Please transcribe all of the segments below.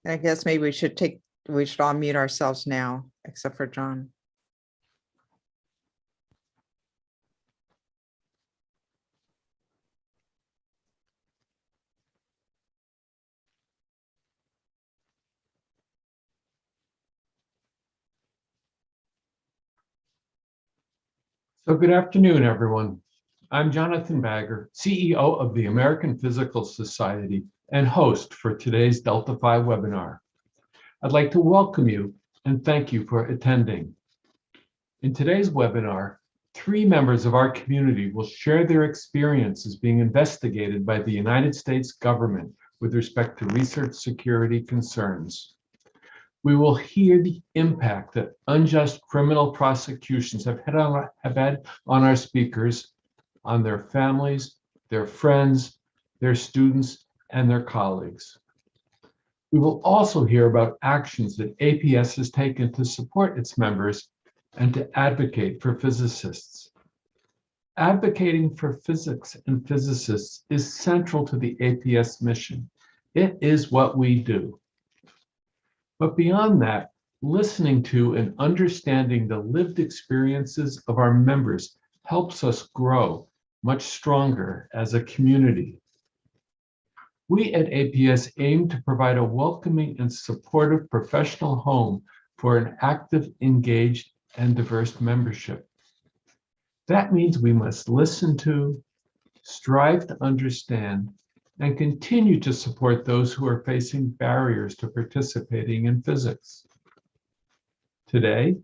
I guess maybe we should all mute ourselves now, except for John. So good afternoon, everyone. I'm Jonathan Bagger, CEO of the American Physical Society and host for today's Delta Phi webinar. I'd like to welcome you and thank you for attending. In today's webinar, 3 members of our community will share their experiences being investigated by the United States government with respect to research security concerns. We will hear the impact that unjust criminal prosecutions have had on our speakers, on their families, their friends, their students, and their colleagues. We will also hear about actions that APS has taken to support its members and to advocate for physicists. Advocating for physics and physicists is central to the APS mission. It is what we do. But beyond that, listening to and understanding the lived experiences of our members helps us grow much stronger as a community. We at APS aim to provide a welcoming and supportive professional home for an active, engaged, and diverse membership. That means we must listen to, strive to understand, and continue to support those who are facing barriers to participating in physics. Today,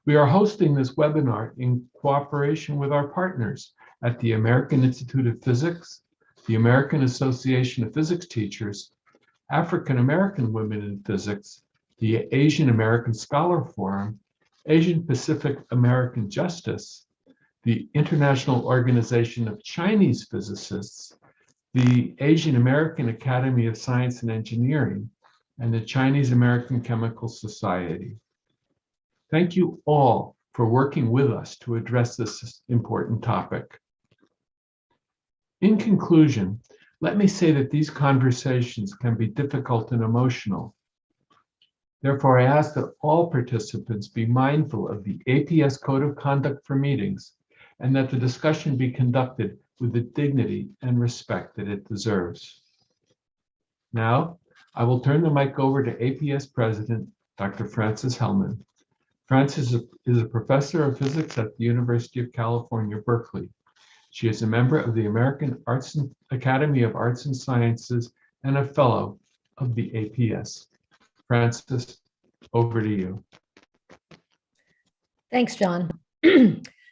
we are hosting this webinar in cooperation with our partners at the American Institute of Physics, the American Association of Physics Teachers, African American Women in Physics, the Asian American Scholar Forum, Asian Pacific American Justice, the International Organization of Chinese Physicists, the Asian American Academy of Science and Engineering, and the Chinese American Chemical Society. Thank you all for working with us to address this important topic. In conclusion, let me say that these conversations can be difficult and emotional. Therefore, I ask that all participants be mindful of the APS Code of Conduct for meetings and that the discussion be conducted with the dignity and respect that it deserves. Now, I will turn the mic over to APS President, Dr. Frances Hellman. Frances is a professor of physics at the University of California, Berkeley. She is a member of the American Academy of Arts and Sciences and a fellow of the APS. Frances, over to you. Thanks, John.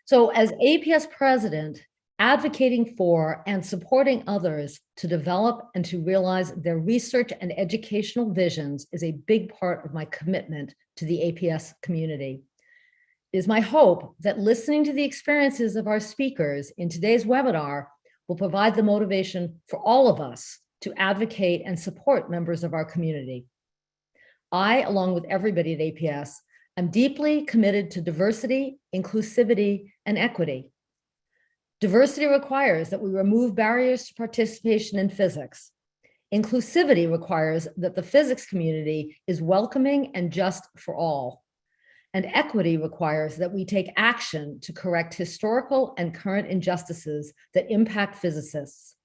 So as APS president, advocating for and supporting others to develop and to realize their research and educational visions is a big part of my commitment to the APS community. It is my hope that listening to the experiences of our speakers in today's webinar will provide the motivation for all of us to advocate and support members of our community. I, along with everybody at APS, am deeply committed to diversity, inclusivity, and equity. Diversity requires that we remove barriers to participation in physics. Inclusivity requires that the physics community is welcoming and just for all. And equity requires that we take action to correct historical and current injustices that impact physicists.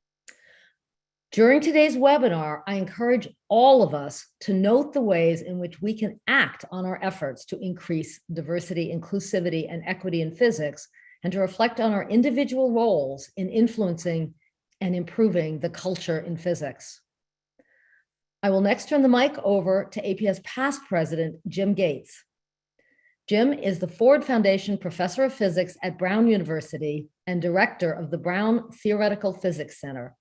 During today's webinar, I encourage all of us to note the ways in which we can act on our efforts to increase diversity, inclusivity, and equity in physics, and to reflect on our individual roles in influencing and improving the culture in physics. I will next turn the mic over to APS past president, Jim Gates. Jim is the Ford Foundation Professor of Physics at Brown University and director of the Brown Theoretical Physics Center.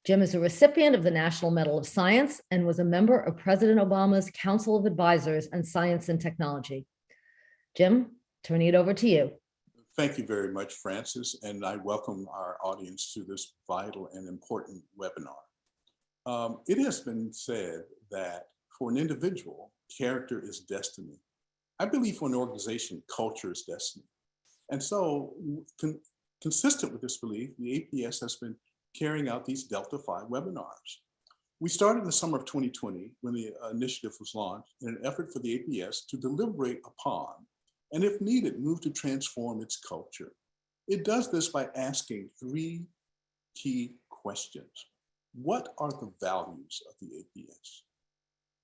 Jim is a recipient of the National Medal of Science and was a member of President Obama's Council of Advisors on Science and Technology. Jim, turning it over to you. Thank you very much, Frances, and I welcome our audience to this vital and important webinar. It has been said that for an individual, character is destiny. I believe for an organization, culture is destiny. And so, consistent with this belief, the APS has been carrying out these Delta Phi webinars. We started in the summer of 2020 when the initiative was launched in an effort for the APS to deliberate upon, and if needed, move to transform its culture. It does this by asking three key questions. What are the values of the APS?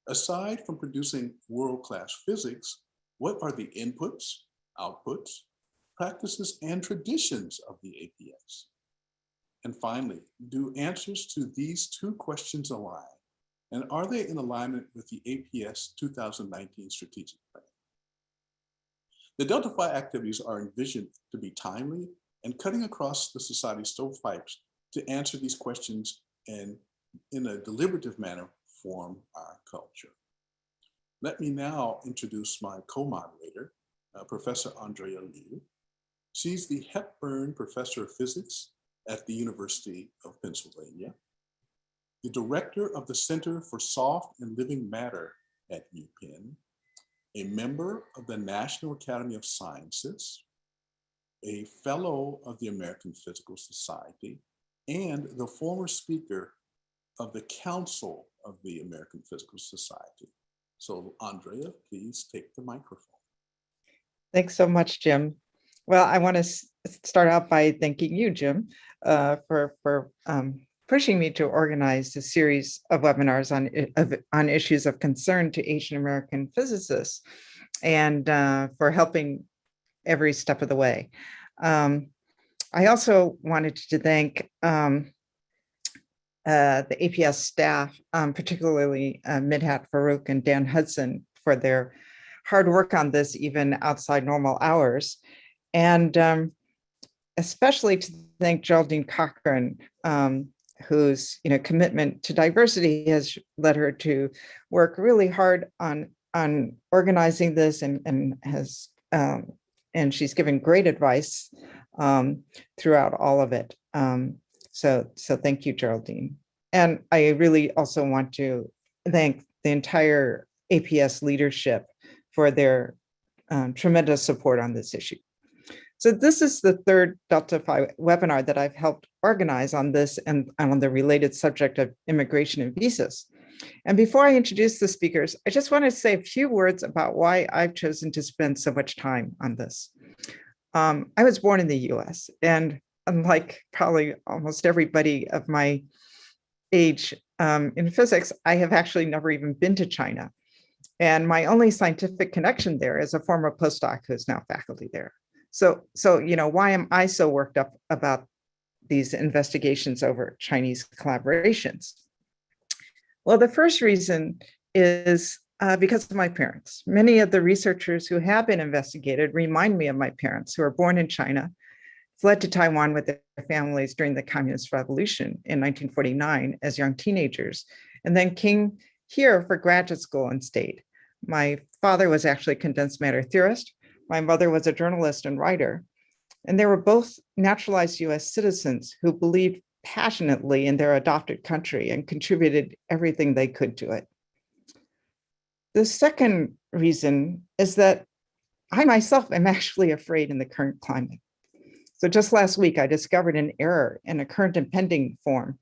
Aside from producing world-class physics, what are the inputs, outputs, practices, and traditions of the APS? And finally, do answers to these two questions align? And are they in alignment with the APS 2019 strategic plan? The Delta Phi activities are envisioned to be timely and cutting across the society's stovepipes to answer these questions and in a deliberative manner form our culture. Let me now introduce my co-moderator, Professor Andrea Liu. She's the Hepburn Professor of Physics at the University of Pennsylvania, the director of the Center for Soft and Living Matter at UPenn, a member of the National Academy of Sciences, a fellow of the American Physical Society, and the former speaker of the Council of the American Physical Society. So Andrea, please take the microphone. Thanks so much, Jim. Well, I want to start out by thanking you, Jim, for pushing me to organize a series of webinars on issues of concern to Asian American physicists, and for helping every step of the way. I also wanted to thank the APS staff, particularly Midhat Farouk and Dan Hudson, for their hard work on this, even outside normal hours. And especially to thank Geraldine Cochran, whose commitment to diversity has led her to work really hard on organizing this, and she's given great advice throughout all of it. So thank you, Geraldine. And I really also want to thank the entire APS leadership for their tremendous support on this issue. So this is the third Delta Phi webinar that I've helped organize on this and on the related subject of immigration and visas. And before I introduce the speakers, I just want to say a few words about why I've chosen to spend so much time on this. I was born in the US, and unlike probably almost everybody of my age in physics, I have actually never even been to China. And my only scientific connection there is a former postdoc who's now faculty there. So why am I so worked up about these investigations over Chinese collaborations? Well, the first reason is because of my parents. Many of the researchers who have been investigated remind me of my parents, who were born in China, fled to Taiwan with their families during the Communist Revolution in 1949 as young teenagers, and then came here for graduate school and stayed. My father was actually a condensed matter theorist. My mother was a journalist and writer, and they were both naturalized US citizens who believed passionately in their adopted country and contributed everything they could to it. The second reason is that I myself am actually afraid in the current climate. So just last week, I discovered an error in a current and pending form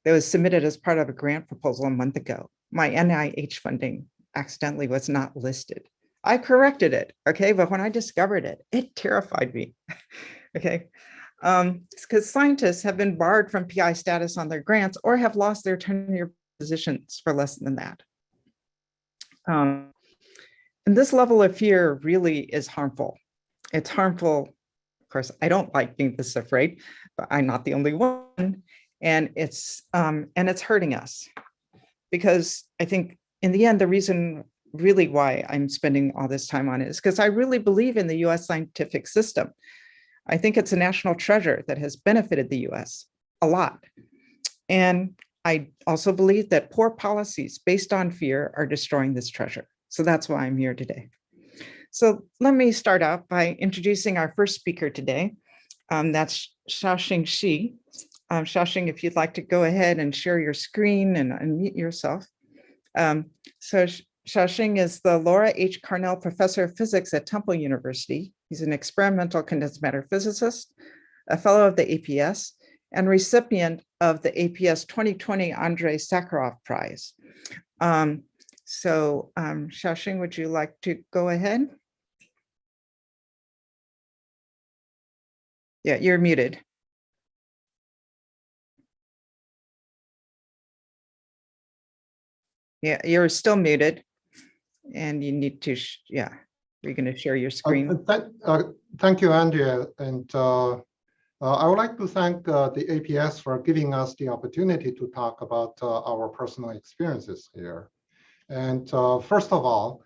that was submitted as part of a grant proposal a month ago. My NIH funding accidentally was not listed. I corrected it, okay? But when I discovered it, it terrified me, okay? Because scientists have been barred from PI status on their grants or have lost their tenure positions for less than that. And this level of fear really is harmful. It's harmful. Of course, I don't like being this afraid, but I'm not the only one. And it's hurting us, because I think in the end, the reason really why I'm spending all this time on it is because I really believe in the US scientific system. I think it's a national treasure that has benefited the US a lot. And I also believe that poor policies based on fear are destroying this treasure. So that's why I'm here today. So let me start out by introducing our first speaker today. That's Xiaoxing Xi. Xiaoxing, if you'd like to go ahead and share your screen and unmute yourself. So Xiaoxing is the Laura H. Carnell Professor of Physics at Temple University. He's an experimental condensed matter physicist, a fellow of the APS, and recipient of the APS 2020 Andrei Sakharov Prize. Xiaoxing, would you like to go ahead? Yeah, you're muted. Yeah, you're still muted, and you need to, yeah, you're going to share your screen. Thank you, Andrea. And I would like to thank the APS for giving us the opportunity to talk about our personal experiences here. And first of all,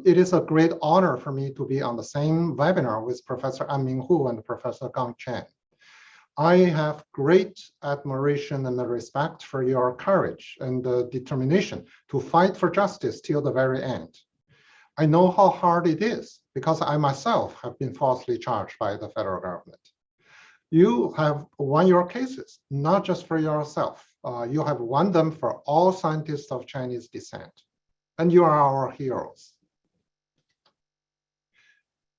it is a great honor for me to be on the same webinar with Professor Anming Hu and Professor Gang Chen. I have great admiration and respect for your courage and determination to fight for justice till the very end. I know how hard it is because I myself have been falsely charged by the federal government. You have won your cases, not just for yourself. You have won them for all scientists of Chinese descent, and you are our heroes.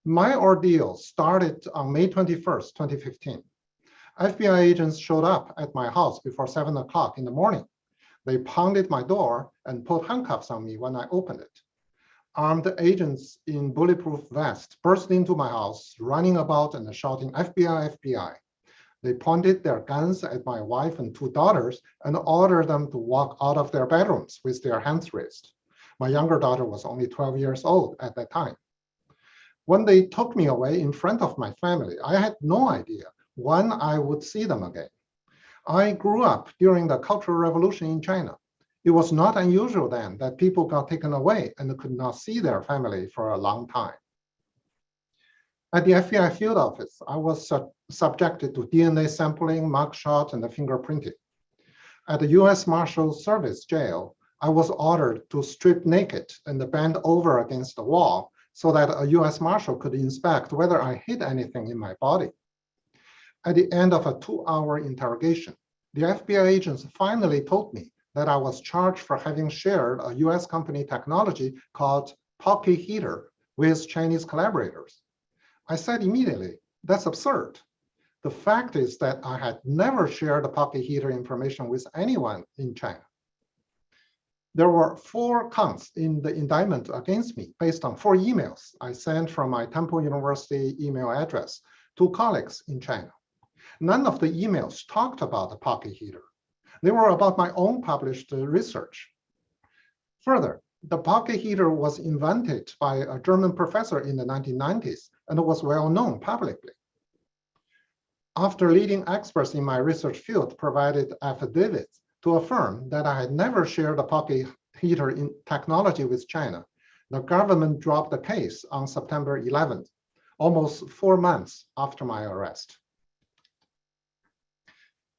My ordeal started on May 21st, 2015. FBI agents showed up at my house before 7 o'clock in the morning. They pounded my door and put handcuffs on me when I opened it. Armed agents in bulletproof vests burst into my house, running about and shouting, "FBI, FBI." They pointed their guns at my wife and 2 daughters and ordered them to walk out of their bedrooms with their hands raised. My younger daughter was only 12 years old at that time. When they took me away in front of my family, I had no idea when I would see them again. I grew up during the Cultural Revolution in China. It was not unusual then that people got taken away and could not see their family for a long time. At the FBI field office, I was subjected to DNA sampling, mugshot, and fingerprinting. At the US Marshal Service jail, I was ordered to strip naked and bend over against the wall so that a US Marshal could inspect whether I hid anything in my body. At the end of a 2-hour interrogation, the FBI agents finally told me that I was charged for having shared a US company technology called Pocket Heater with Chinese collaborators. I said immediately, that's absurd. The fact is that I had never shared the Pocket Heater information with anyone in China. There were 4 counts in the indictment against me based on 4 emails I sent from my Temple University email address to colleagues in China. None of the emails talked about the Pocket Heater. They were about my own published research. Further, the Pocket Heater was invented by a German professor in the 1990s and was well known publicly. After leading experts in my research field provided affidavits to affirm that I had never shared a Pocket Heater in technology with China, the government dropped the case on September 11th, almost 4 months after my arrest.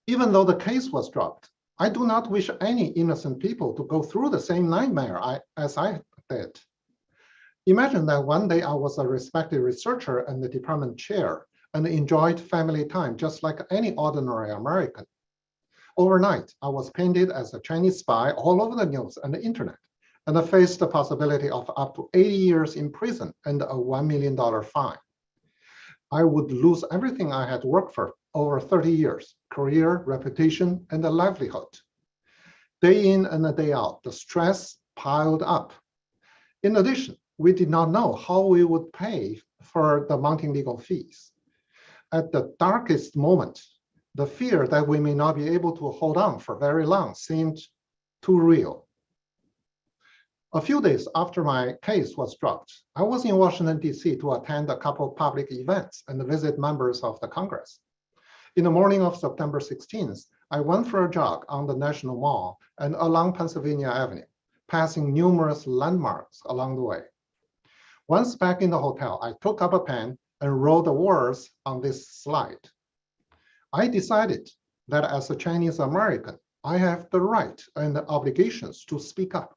Even though the case was dropped, I do not wish any innocent people to go through the same nightmare as I did. Imagine that one day I was a respected researcher and the department chair and enjoyed family time just like any ordinary American. Overnight, I was painted as a Chinese spy all over the news and the internet, and I faced the possibility of up to 80 years in prison and a $1 million fine. I would lose everything I had worked for over 30 years, career, reputation, and a livelihood. Day in and day out, the stress piled up. In addition, we did not know how we would pay for the mounting legal fees. At the darkest moment, the fear that we may not be able to hold on for very long seemed too real. A few days after my case was dropped, I was in Washington, D.C. to attend a couple of public events and visit members of the Congress. In the morning of September 16th, I went for a jog on the National Mall and along Pennsylvania Avenue, passing numerous landmarks along the way. Once back in the hotel, I took up a pen and wrote the words on this slide. I decided that as a Chinese American, I have the right and the obligations to speak up,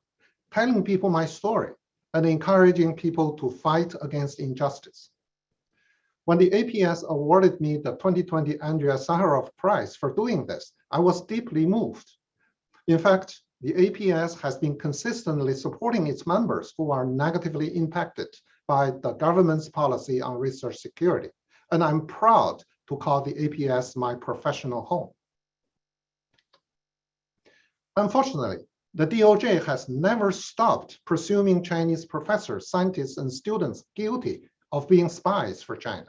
telling people my story and encouraging people to fight against injustice. When the APS awarded me the 2020 Andrei Sakharov Prize for doing this, I was deeply moved. In fact, the APS has been consistently supporting its members who are negatively impacted by the government's policy on research security, and I'm proud to call the APS my professional home. Unfortunately, the DOJ has never stopped presuming Chinese professors, scientists, and students guilty of being spies for China.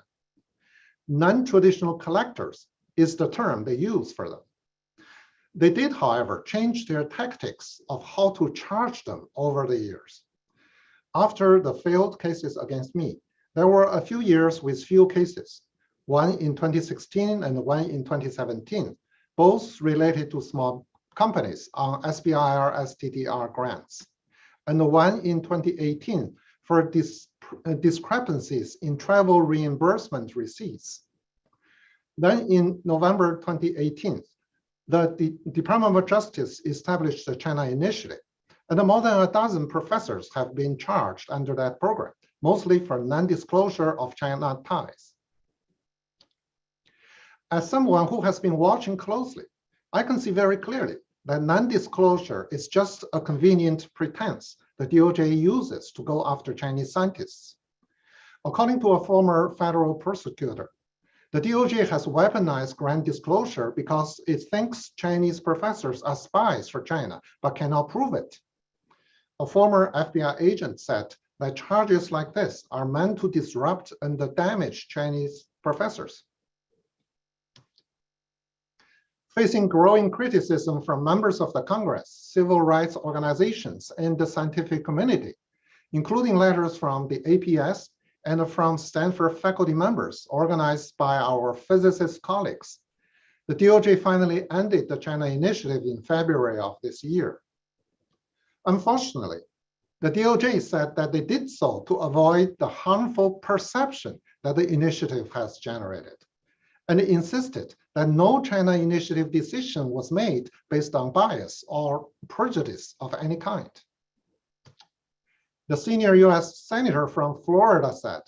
Non-traditional collectors is the term they use for them. They did, however, change their tactics of how to charge them over the years. After the failed cases against me, there were a few years with few cases, one in 2016 and one in 2017, both related to small companies on SBIR STTR grants, and one in 2018 for discrepancies in travel reimbursement receipts. Then in November 2018, the Department of Justice established the China Initiative, and more than a dozen professors have been charged under that program, mostly for non-disclosure of China ties. As someone who has been watching closely, I can see very clearly that non-disclosure is just a convenient pretense the DOJ uses to go after Chinese scientists. According to a former federal prosecutor, the DOJ has weaponized grant disclosure because it thinks Chinese professors are spies for China, but cannot prove it. A former FBI agent said that charges like this are meant to disrupt and damage Chinese professors. Facing growing criticism from members of the Congress, civil rights organizations, and the scientific community, including letters from the APS and from Stanford faculty members organized by our physicist colleagues, the DOJ finally ended the China Initiative in February of this year. Unfortunately, the DOJ said that they did so to avoid the harmful perception that the initiative has generated, and insisted that no China Initiative decision was made based on bias or prejudice of any kind. The senior US senator from Florida said,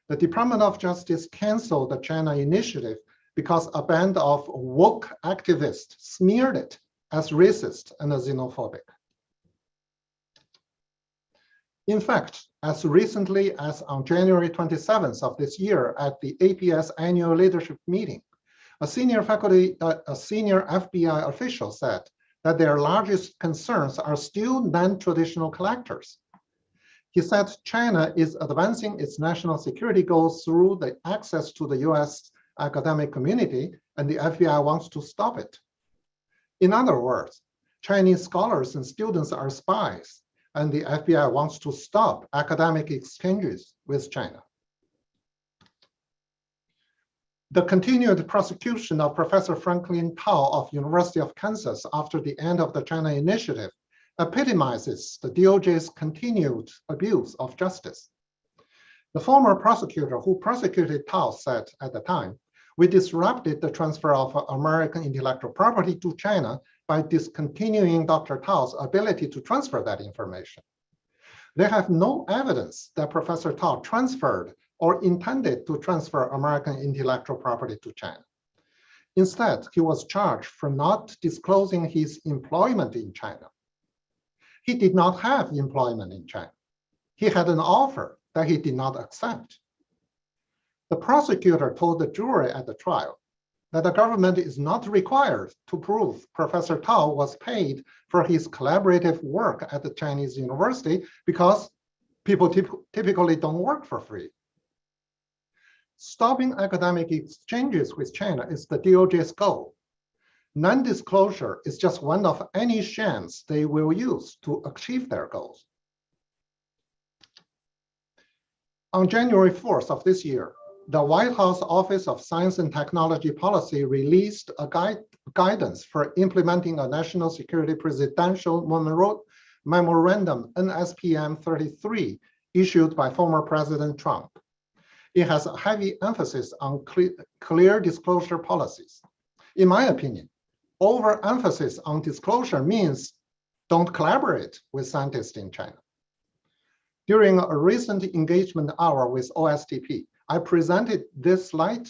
the Department of Justice canceled the China Initiative because a band of woke activists smeared it as racist and xenophobic. In fact, as recently as on January 27th of this year at the APS annual leadership meeting, a senior FBI official said that their largest concerns are still non-traditional collectors. He said China is advancing its national security goals through the access to the US academic community, and the FBI wants to stop it. In other words, Chinese scholars and students are spies, and the FBI wants to stop academic exchanges with China. The continued prosecution of Professor Franklin Tao of University of Kansas after the end of the China Initiative epitomizes the DOJ's continued abuse of justice. The former prosecutor who prosecuted Tao said at the time, "We disrupted the transfer of American intellectual property to China by discontinuing Dr. Tao's ability to transfer that information. They have no evidence that Professor Tao transferred or intended to transfer American intellectual property to China. Instead, he was charged for not disclosing his employment in China. He did not have employment in China. He had an offer that he did not accept." The prosecutor told the jury at the trial that the government is not required to prove Professor Tao was paid for his collaborative work at the Chinese university because people typically don't work for free. Stopping academic exchanges with China is the DOJ's goal. Non-disclosure is just one of any shams they will use to achieve their goals. On January 4th of this year, the White House Office of Science and Technology Policy released a guidance for implementing a national security presidential memorandum, NSPM 33, issued by former President Trump. It has a heavy emphasis on clear disclosure policies. In my opinion, overemphasis on disclosure means don't collaborate with scientists in China. During a recent engagement hour with OSTP, I presented this slide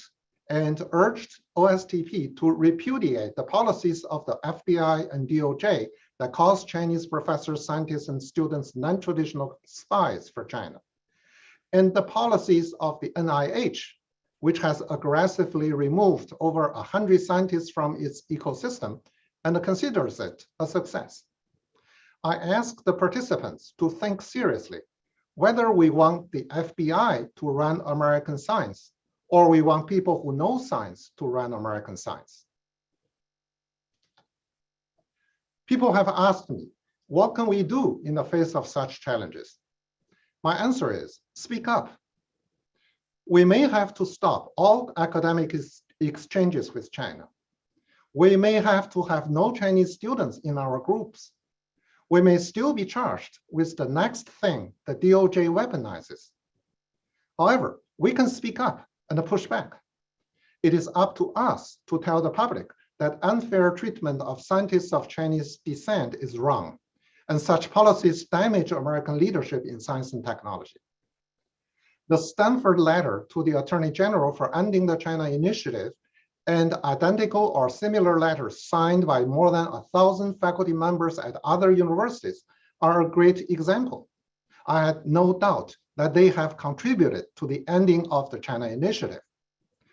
and urged OSTP to repudiate the policies of the FBI and DOJ that calls Chinese professors, scientists, and students non-traditional spies for China, and the policies of the NIH, which has aggressively removed over 100 scientists from its ecosystem and considers it a success. I ask the participants to think seriously whether we want the FBI to run American science or we want people who know science to run American science. People have asked me, what can we do in the face of such challenges? My answer is, speak up. We may have to stop all academic exchanges with China. We may have to have no Chinese students in our groups. We may still be charged with the next thing the DOJ weaponizes. However, we can speak up and push back. It is up to us to tell the public that unfair treatment of scientists of Chinese descent is wrong, and such policies damage American leadership in science and technology. The Stanford letter to the Attorney General for ending the China Initiative and identical or similar letters signed by more than 1,000 faculty members at other universities are a great example. I had no doubt that they have contributed to the ending of the China Initiative.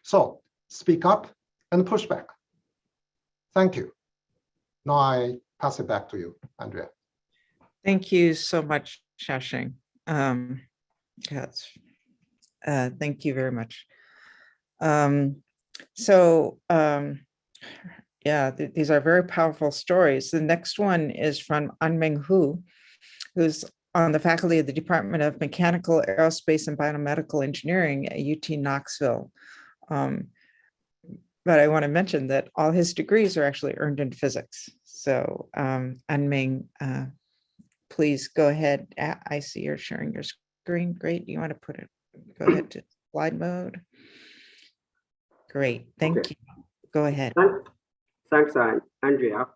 So speak up and push back. Thank you. Now I pass it back to you, Andrea. Thank you so much, Xiaoxing. Thank you very much. These are very powerful stories. The next one is from Anming Hu, who's on the faculty of the Department of Mechanical, Aerospace, and Biomedical Engineering at UT Knoxville. But I want to mention that all his degrees are actually earned in physics. So Anming, please go ahead. I see you're sharing your screen. Great. You want to put it, go ahead to slide mode. Great. Thank you. Go ahead. Thanks, Andrea.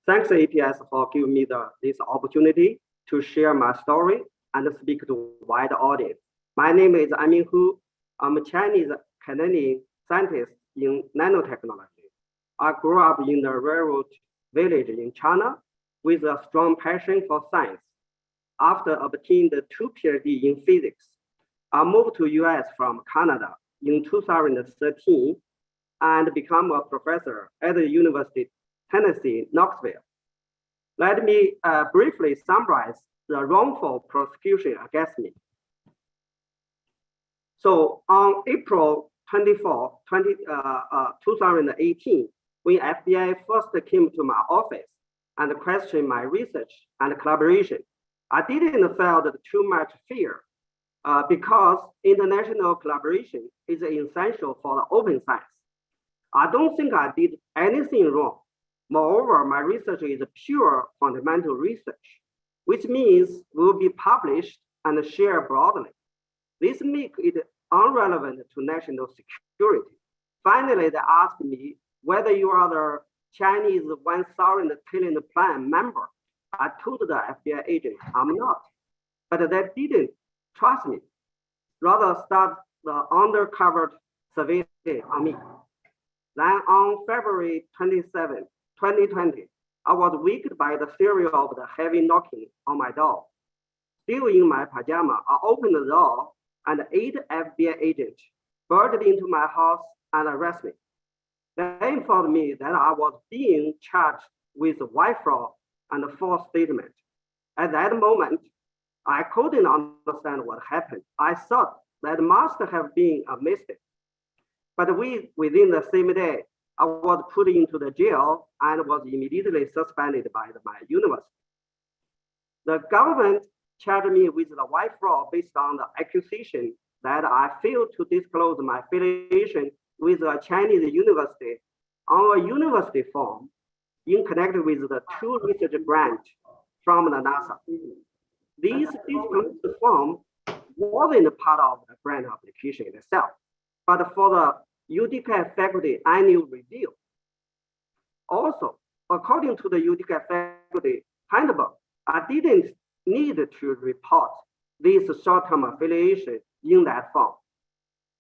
Thanks, APS, for giving me this opportunity to share my story and speak to a wide audience. My name is Anming Hu. I'm a Chinese Canadian scientist in nanotechnology. I grew up in the rural village in China with a strong passion for science. After obtaining the 2 PhD in physics, I moved to US from Canada in 2013 and become a professor at the University of Tennessee, Knoxville. Let me briefly summarize the wrongful prosecution against me. So on April 24, 2018, when FBI first came to my office and questioned my research and collaboration, I didn't feel too much fear because international collaboration is essential for the open science. I don't think I did anything wrong. Moreover, my research is pure fundamental research, which means will be published and shared broadly. This makes it irrelevant to national security. Finally, they asked me whether you are the Chinese 1,000 trillion plan member. I told the FBI agent I'm not, but they didn't trust me. Rather start the undercover surveillance on me. Then on February 27, 2020, I was waked by the theory of the heavy knocking on my door. Still in my pajama, I opened the door and 8 FBI agents burst into my house and arrested me. They informed me that I was being charged with wire fraud and false statement. At that moment, I couldn't understand what happened. I thought that must have been a mistake. But within the same day, I was put into the jail and was immediately suspended by my university. The government charged me with the wire fraud based on the accusation that I failed to disclose my affiliation with a Chinese university on a university form in connection with the 2 research grants from the NASA. This disclosed form wasn't part of the grant application itself, but for the UDCAT faculty annual review. Also, according to the UDCAT faculty handbook, I didn't need to report this short-term affiliation in that form.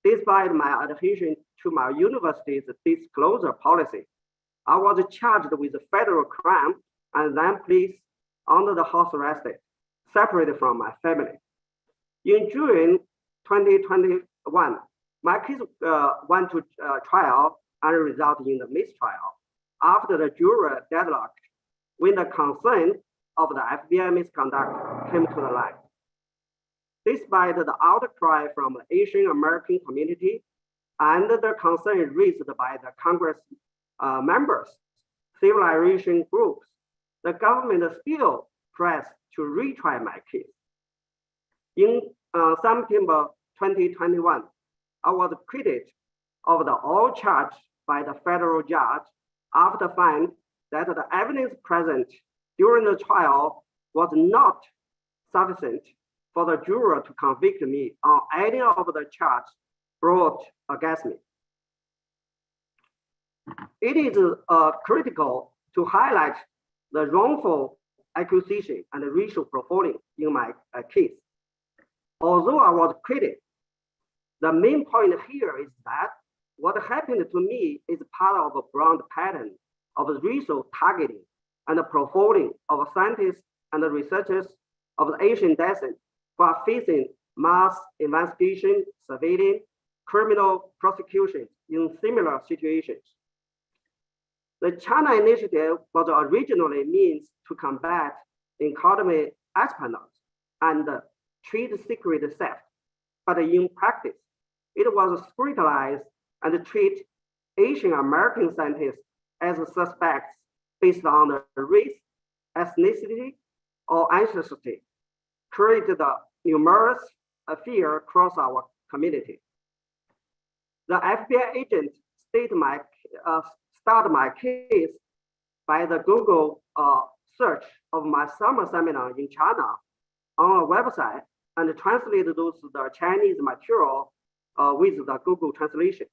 Despite my adhesion to my university's disclosure policy, I was charged with a federal crime and then placed under the house arrest, separated from my family. In June 2021, my case went to trial and resulted in the mistrial. after the jury deadlocked when the concern of the FBI misconduct came to the light. Despite the outcry from the Asian American community and the concern raised by the Congress members, civilization groups, the government still pressed to retry my case. In September 2021, I was acquitted of all charges by the federal judge after finding that the evidence present during the trial was not sufficient for the juror to convict me on any of the charges brought against me. It is critical to highlight the wrongful accusation and racial profiling in my case. Although I was acquitted, the main point here is that what happened to me is part of a broad pattern of racial targeting and profiling of scientists and researchers of Asian descent who are facing mass investigation, surveillance, criminal prosecution in similar situations. The China Initiative was originally means to combat economic espionage and trade secret theft, but in practice, it was scrutinized and treat Asian American scientists as suspects based on their race, ethnicity, or ancestry, created numerous fear across our community. The FBI agent started my case by the Google search of my summer seminar in China on a website and translated the Chinese material with the Google translation.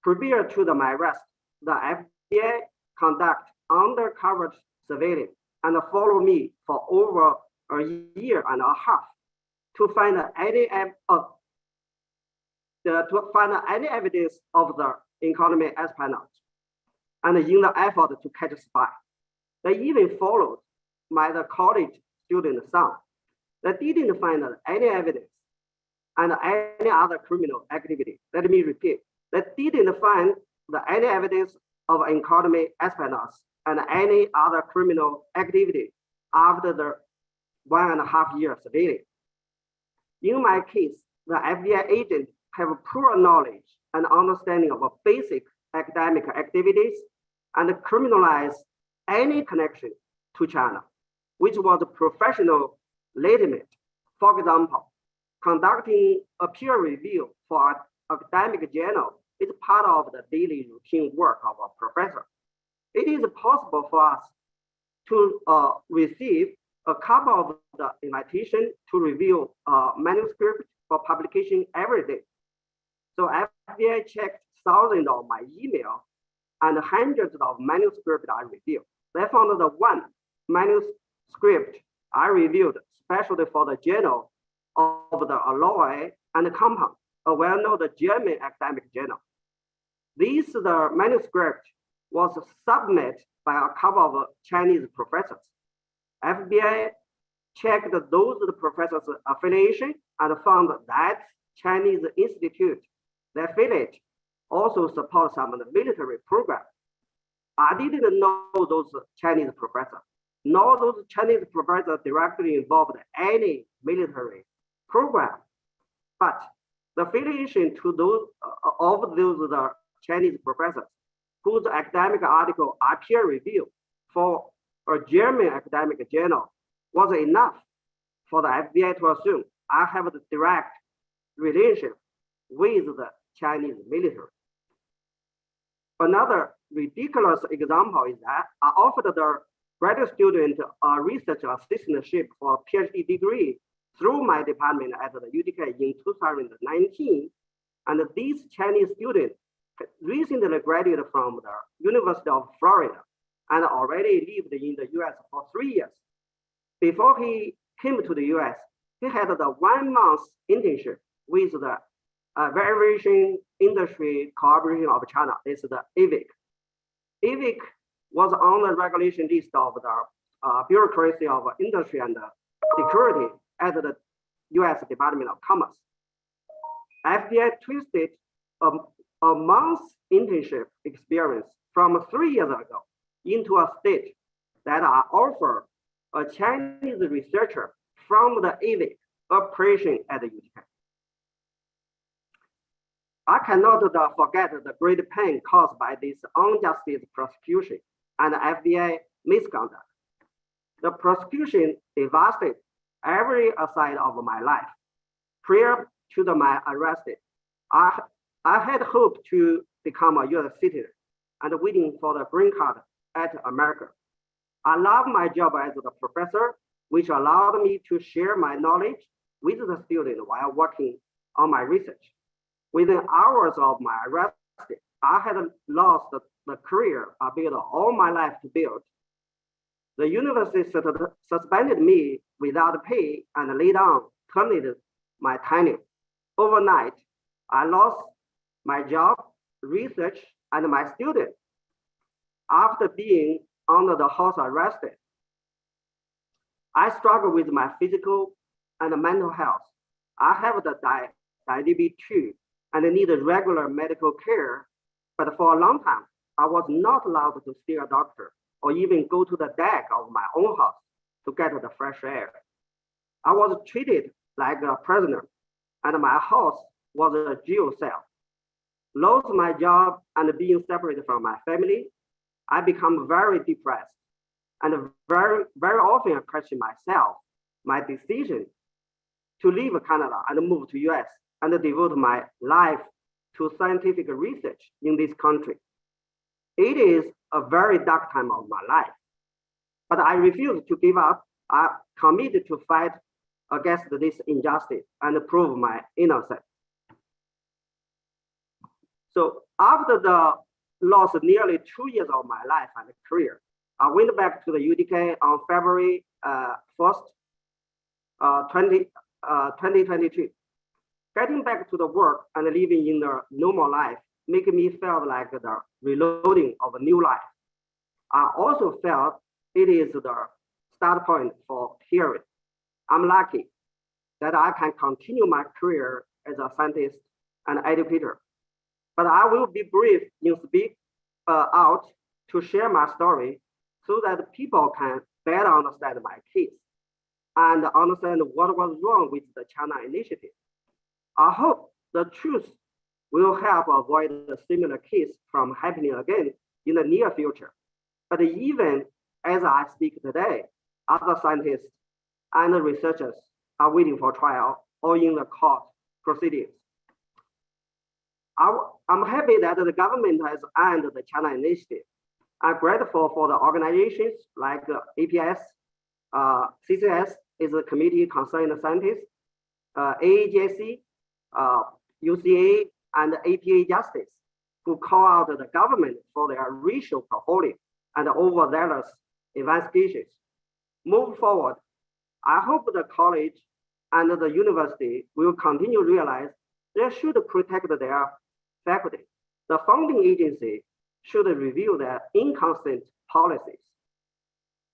Prior to my arrest, the FBI conduct undercover surveillance and follow me for over a year and a half to find any evidence of the economic espionage, and in the effort to catch a spy. They even followed my college student son. They didn't find any evidence and any other criminal activity. Let me repeat. They didn't find any evidence of economic espionage and any other criminal activity after the 1.5 year surveillance. In my case, the FBI agent have poor knowledge and understanding of basic academic activities and criminalize any connection to China, which was professional legitimate. For example, conducting a peer review for an academic journal is part of the daily routine work of a professor. It is possible for us to receive a couple of the invitation to review manuscript for publication every day. So FBI checked thousands of my email and hundreds of manuscripts I reviewed. They found the one manuscript I reviewed, especially for the journal of the alloy and compound, a well-known German academic journal. The manuscript was submitted by a couple of Chinese professors. FBI checked those professors' affiliation and found that Chinese institute, the affiliate, also support some of the military program. I didn't know those Chinese professors, nor those Chinese professors directly involved in any military program. But the affiliation to those the Chinese professors whose academic article are peer reviewed for a German academic journal was enough for the FBI to assume I have a direct relationship with the Chinese military. Another ridiculous example is that I offered the graduate student a research assistantship for a PhD degree through my department at the UDK in 2019. And this Chinese student recently graduated from the University of Florida and already lived in the US for 3 years. Before he came to the US, he had the 1 month internship with the Aviation Industry Corporation of China. It's the AVIC. AVIC was on the regulation list of the bureaucracy of industry and security at the US Department of Commerce. FBI twisted a month's internship experience from 3 years ago into a state that I offer a Chinese researcher from the AVIC operation at the UTK. I cannot forget the great pain caused by this unjust prosecution and FBI misconduct. The prosecution devastated every aside of my life. Prior to my arrest, I had hoped to become a US citizen and waiting for the green card at America. I love my job as a professor, which allowed me to share my knowledge with the students while working on my research. Within hours of my arrest, I had lost the career I built all my life to build. The university suspended me without pay and later on terminated my tenure. Overnight, I lost my job, research, and my student. After being under the house arrest, I struggle with my physical and mental health. I have the diabetes too and need regular medical care, but for a long time, I was not allowed to see a doctor or even go to the deck of my own house to get the fresh air. I was treated like a prisoner, and my house was a jail cell. Lost my job and being separated from my family, I become very depressed and very often I question myself, my decision to leave Canada and move to US and devote my life to scientific research in this country. It is a very dark time of my life, but I refuse to give up. I committed to fight against this injustice and prove my innocence. So after the loss of nearly 2 years of my life and career, I went back to the UTK on February 1st, 2022. Getting back to the work and living in the normal life making me feel like the reloading of a new life. I also felt it is the start point for hearing. I'm lucky that I can continue my career as a scientist and educator, but I will be brief in speak out to share my story so that people can better understand my case and understand what was wrong with the China initiative. I hope the truth will help avoid a similar case from happening again in the near future. But even as I speak today, other scientists and researchers are waiting for trial or in the court proceedings. I'm happy that the government has ended the China initiative. I'm grateful for the organizations like APS, CCS is a committee concerned scientists, AAGC, UCA, and APA Justice, who call out the government for their racial profiling and overzealous investigations. Move forward, I hope the college and the university will continue to realize they should protect their faculty. The funding agency should review their inconsistent policies.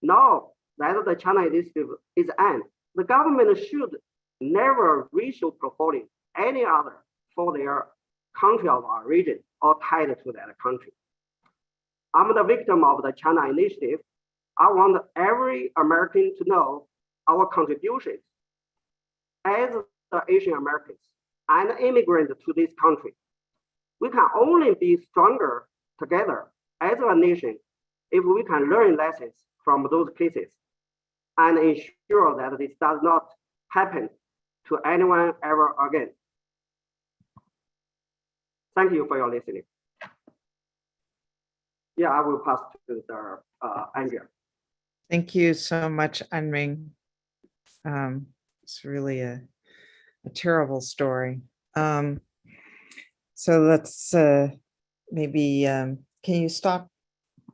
Now that the China initiative is ended, the government should never racial profiling any other for their country of origin or tied to that country. I'm the victim of the China initiative. I want every American to know our contributions as the Asian Americans and immigrants to this country. We can only be stronger together as a nation if we can learn lessons from those cases and ensure that this does not happen to anyone ever again. Thank you for your listening. Yeah, I will pass to the Andrea. Thank you so much, Anming. It's really a terrible story. So let's maybe, can you stop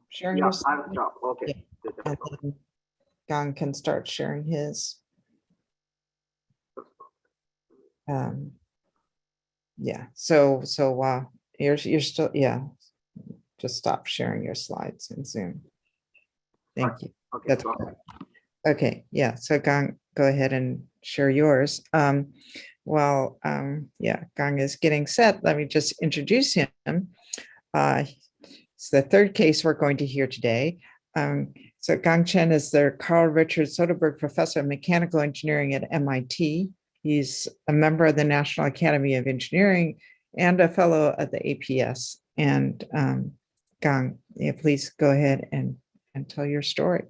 sharing? Yeah, your I'll stop. Okay. Yeah. And then Gang can start sharing his. Yeah, so you're still, yeah, just stop sharing your slides in Zoom. Thank you. Okay. That's okay. Okay, yeah, so Gang, go ahead and share yours. Yeah, Gang is getting set. Let me just introduce him. It's the third case we're going to hear today. So Gang Chen is the Carl Richard Soderberg Professor of Mechanical Engineering at MIT. He's a member of the National Academy of Engineering and a fellow at the APS. And Gang, please go ahead and tell your story.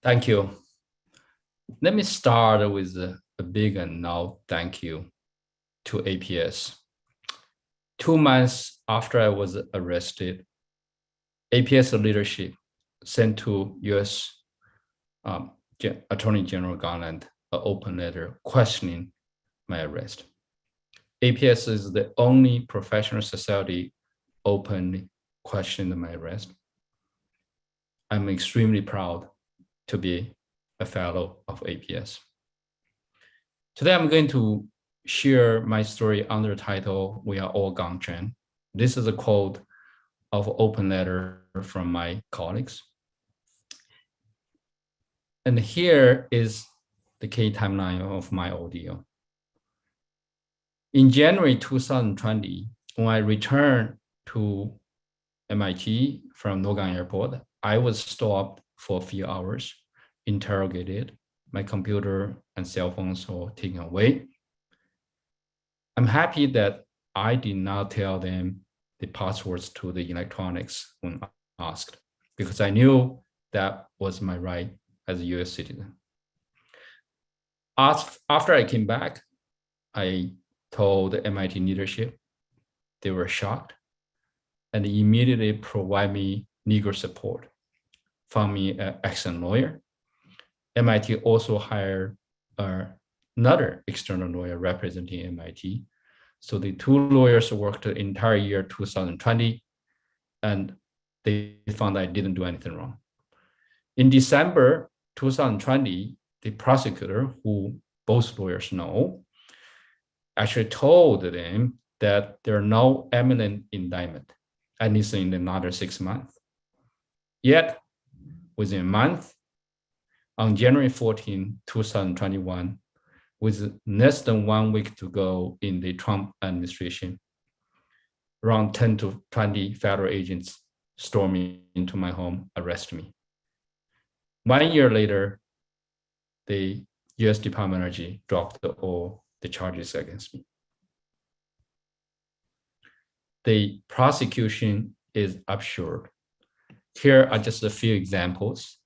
Thank you. Let me start with a big and now thank you to APS. 2 months after I was arrested, APS leadership sent to US Attorney General Garland an open letter questioning my arrest. APS is the only professional society openly questioning my arrest. I'm extremely proud to be a fellow of APS. Today, I'm going to share my story under the title, We Are All Gang Chen. This is a quote of open letter from my colleagues. And here is the key timeline of my ordeal. In January 2020, when I returned to MIT from Nogang Airport, I was stopped for a few hours, interrogated. My computer and cell phones were taken away. I'm happy that I did not tell them the passwords to the electronics when asked, because I knew that was my right as a US citizen. After I came back, I told the MIT leadership. They were shocked and immediately provided me legal support, found me an excellent lawyer. MIT also hired another external lawyer representing MIT. So the two lawyers worked the entire year 2020, and they found I didn't do anything wrong. In December 2020, the prosecutor, who both lawyers know, actually told them that there are no imminent indictment, at least in another 6 months. Yet, within a month, on January 14, 2021, with less than 1 week to go in the Trump administration, around 10 to 20 federal agents storming into my home, arrest me. 1 year later, the US Department of Energy dropped all the charges against me. The prosecution is absurd. Here are just a few examples.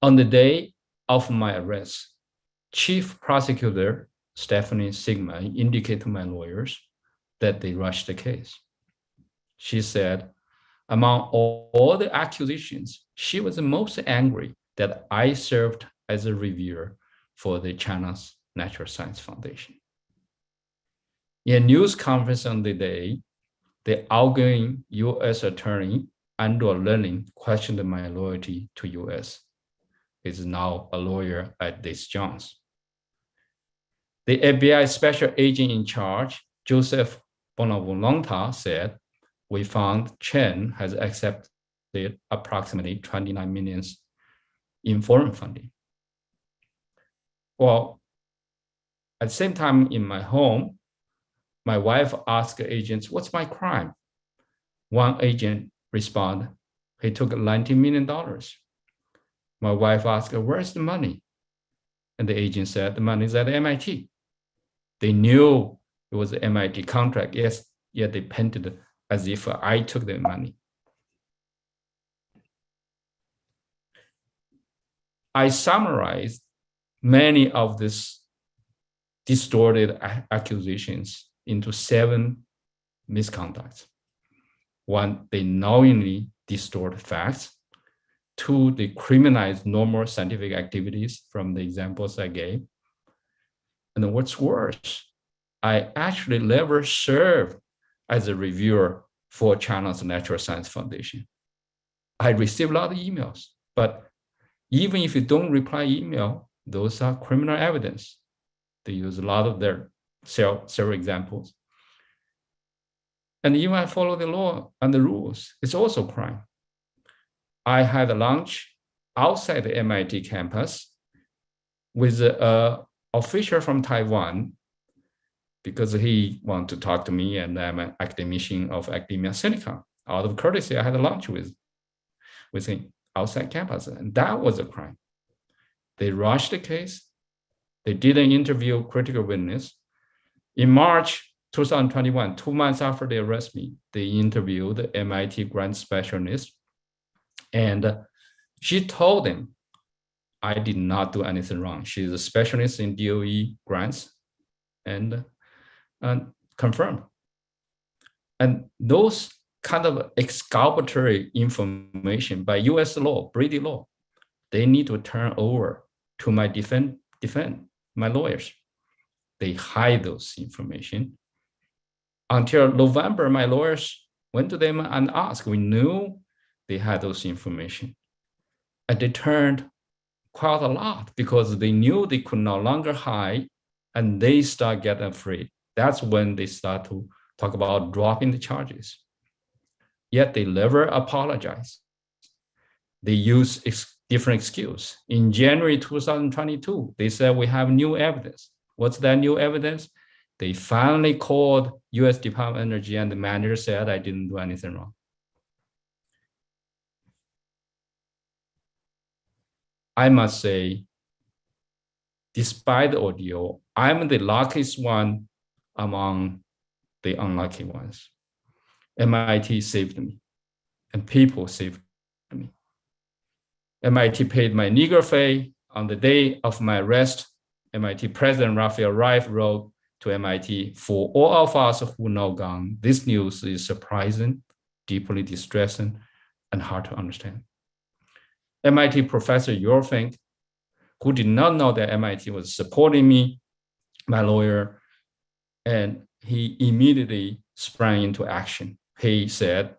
On the day of my arrest, Chief Prosecutor Stephanie Sigma indicated to my lawyers that they rushed the case. She said, among all the accusations, she was the most angry that I served as a reviewer for the China's Natural Science Foundation. In a news conference on the day, the outgoing US attorney, Andrew Lenin, questioned my loyalty to US. He's now a lawyer at this Jones. The FBI special agent in charge, Joseph Bonavolonta, said, we found Chen has accepted approximately 29 million in foreign funding. Well, at the same time in my home, my wife asked agents, what's my crime? One agent responded, he took $19 million. My wife asked, where's the money? And the agent said, the money is at MIT. They knew it was an MIT contract, yes, yet they painted it as if I took the money. I summarized many of these distorted accusations into 7 misconducts. 1, they knowingly distort facts. 2, they criminalize normal scientific activities from the examples I gave. And what's worse, I actually never served as a reviewer for China's Natural Science Foundation. I received a lot of emails, but even if you don't reply email, those are criminal evidence. They use a lot of their several examples. And even I follow the law and the rules, it's also a crime. I had a lunch outside the MIT campus with an official from Taiwan because he wanted to talk to me, and I'm an academician of Academia Silicon. Out of courtesy, I had a lunch with him outside campus, and that was a crime. They rushed the case. They didn't interview critical witness. In March 2021, 2 months after they arrest me, they interviewed the MIT grant specialist, and she told them, I did not do anything wrong. She's a specialist in DOE grants, and confirmed. And those kind of exculpatory information by US law, Brady law, they need to turn over to my defend my lawyers. They hide those information. Until November, my lawyers went to them and asked. We knew they had those information. And they turned quite a lot because they knew they could no longer hide, and they start getting afraid. That's when they start to talk about dropping the charges. Yet they never apologize. They use different excuse. In January 2022, they said we have new evidence. What's that new evidence? They finally called US Department of Energy, and the manager said I didn't do anything wrong. I must say, despite the ordeal, I'm the luckiest one among the unlucky ones. MIT saved me, and people saved me. MIT paid my legal fee. On the day of my arrest, MIT President Raphael Reif wrote to MIT, for all of us who know Gang, this news is surprising, deeply distressing, and hard to understand. MIT Professor Xiaoxing, who did not know that MIT was supporting me, my lawyer, and he immediately sprang into action. He said,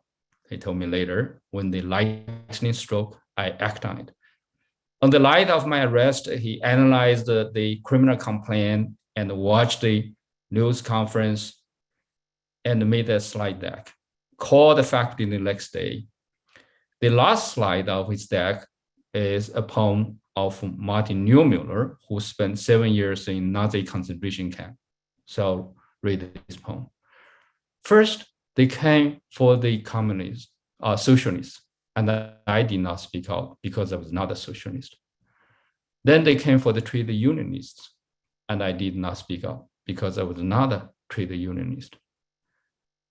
he told me later, when the lightning struck, I acted on it. On the night of my arrest, he analyzed the criminal complaint and watched the news conference and made a slide deck. Called the faculty the next day. The last slide of his deck is a poem of Martin Niemöller, who spent 7 years in Nazi concentration camp. So read this poem. First, they came for the communists, socialists, and I did not speak out because I was not a socialist. Then they came for the trade unionists, and I did not speak out because I was not a trade unionist.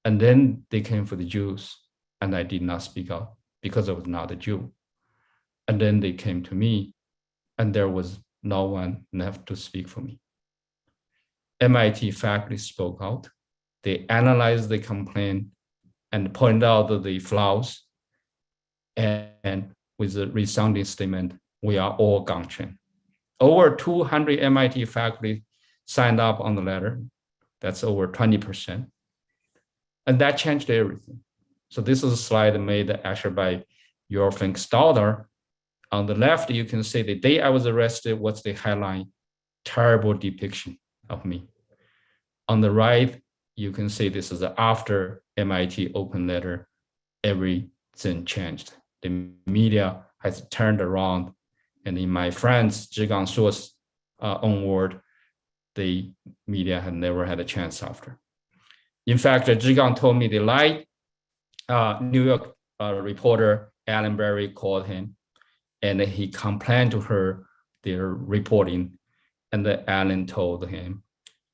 And then they came for the Jews, and I did not speak out because I was not a Jew. And then they came to me, and there was no one left to speak for me. MIT faculty spoke out. They analyzed the complaint and pointed out the flaws, and with a resounding statement, we are all Gang Chen. Over 200 MIT faculty signed up on the letter. That's over 20%. And that changed everything. So this is a slide made actually by Xiaoxing's daughter. On the left, you can see the day I was arrested, what's the headline? Terrible depiction of me. On the right, you can see this is after MIT open letter, everything changed. The media has turned around, and in my friends, Zhigang Shuo's own word, the media had never had a chance after. In fact, Zhigang told me the light New York reporter, Alan Berry, called him, and he complained to her their reporting. And Alan told him,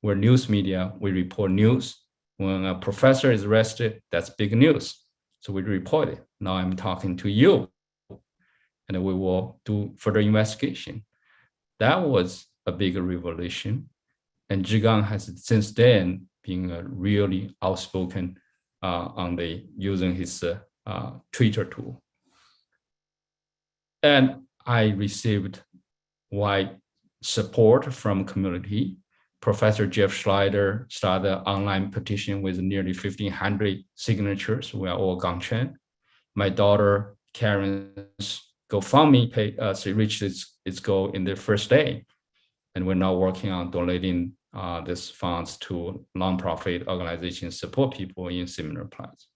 we're news media, we report news. When a professor is arrested, that's big news. So we report it. Now I'm talking to you, and we will do further investigation. That was a big revelation. And Zhigang has since then been really outspoken on using his Twitter tool. And I received wide support from community. Professor Jeff Schleider started an online petition with nearly 1,500 signatures. We are all Gang Chen. My daughter Karen's GoFundMe reached its goal in the first day. And we're now working on donating these funds to nonprofit organizations support people in similar plights.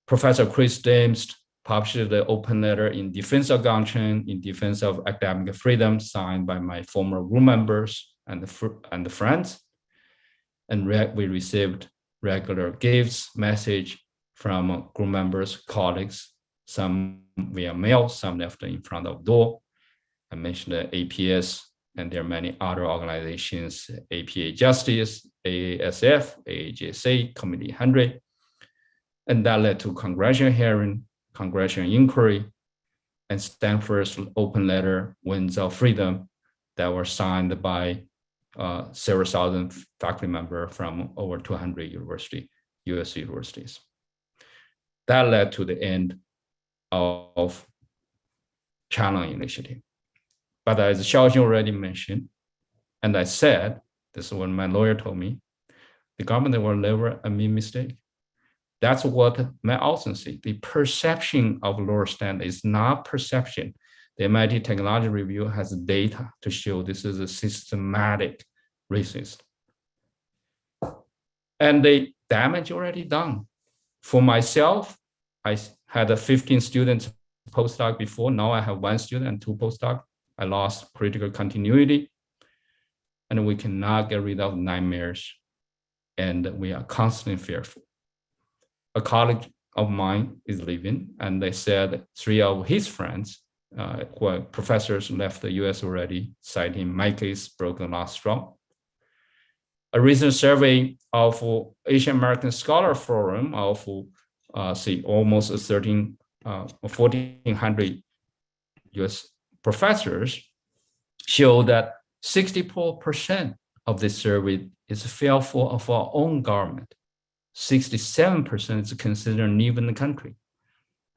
Professor Chris Dames published the open letter in defense of Gang Chen, in defense of academic freedom, signed by my former group members and the friends. and we received regular gifts, message from group members, colleagues, some via mail, some left in front of the door. I mentioned the APS, and there are many other organizations, APA Justice, AASF, AAJSA, Committee 100. And that led to congressional hearing, congressional inquiry, and Stanford's open letter, Winds of Freedom, that were signed by several thousand faculty members from over 200 US universities. That led to the end of China Initiative. But as Xiaoxing already mentioned, and I said, this is what my lawyer told me, the government will never admit mistake. That's what my also say. The perception of lower standard is not perception. The MIT Technology Review has data to show this is a systematic racism. And the damage already done. For myself, I had 15 students postdoc before. Now I have 1 student and 2 postdoc. I lost critical continuity, and we cannot get rid of nightmares, and we are constantly fearful. A colleague of mine is leaving, and they said 3 of his friends, who are professors, left the US already, citing my case broke the last straw. A recent survey of Asian American Scholar Forum of almost 1,400 US professors show that 64% of the survey is fearful of our own government. 67% is considered even the country.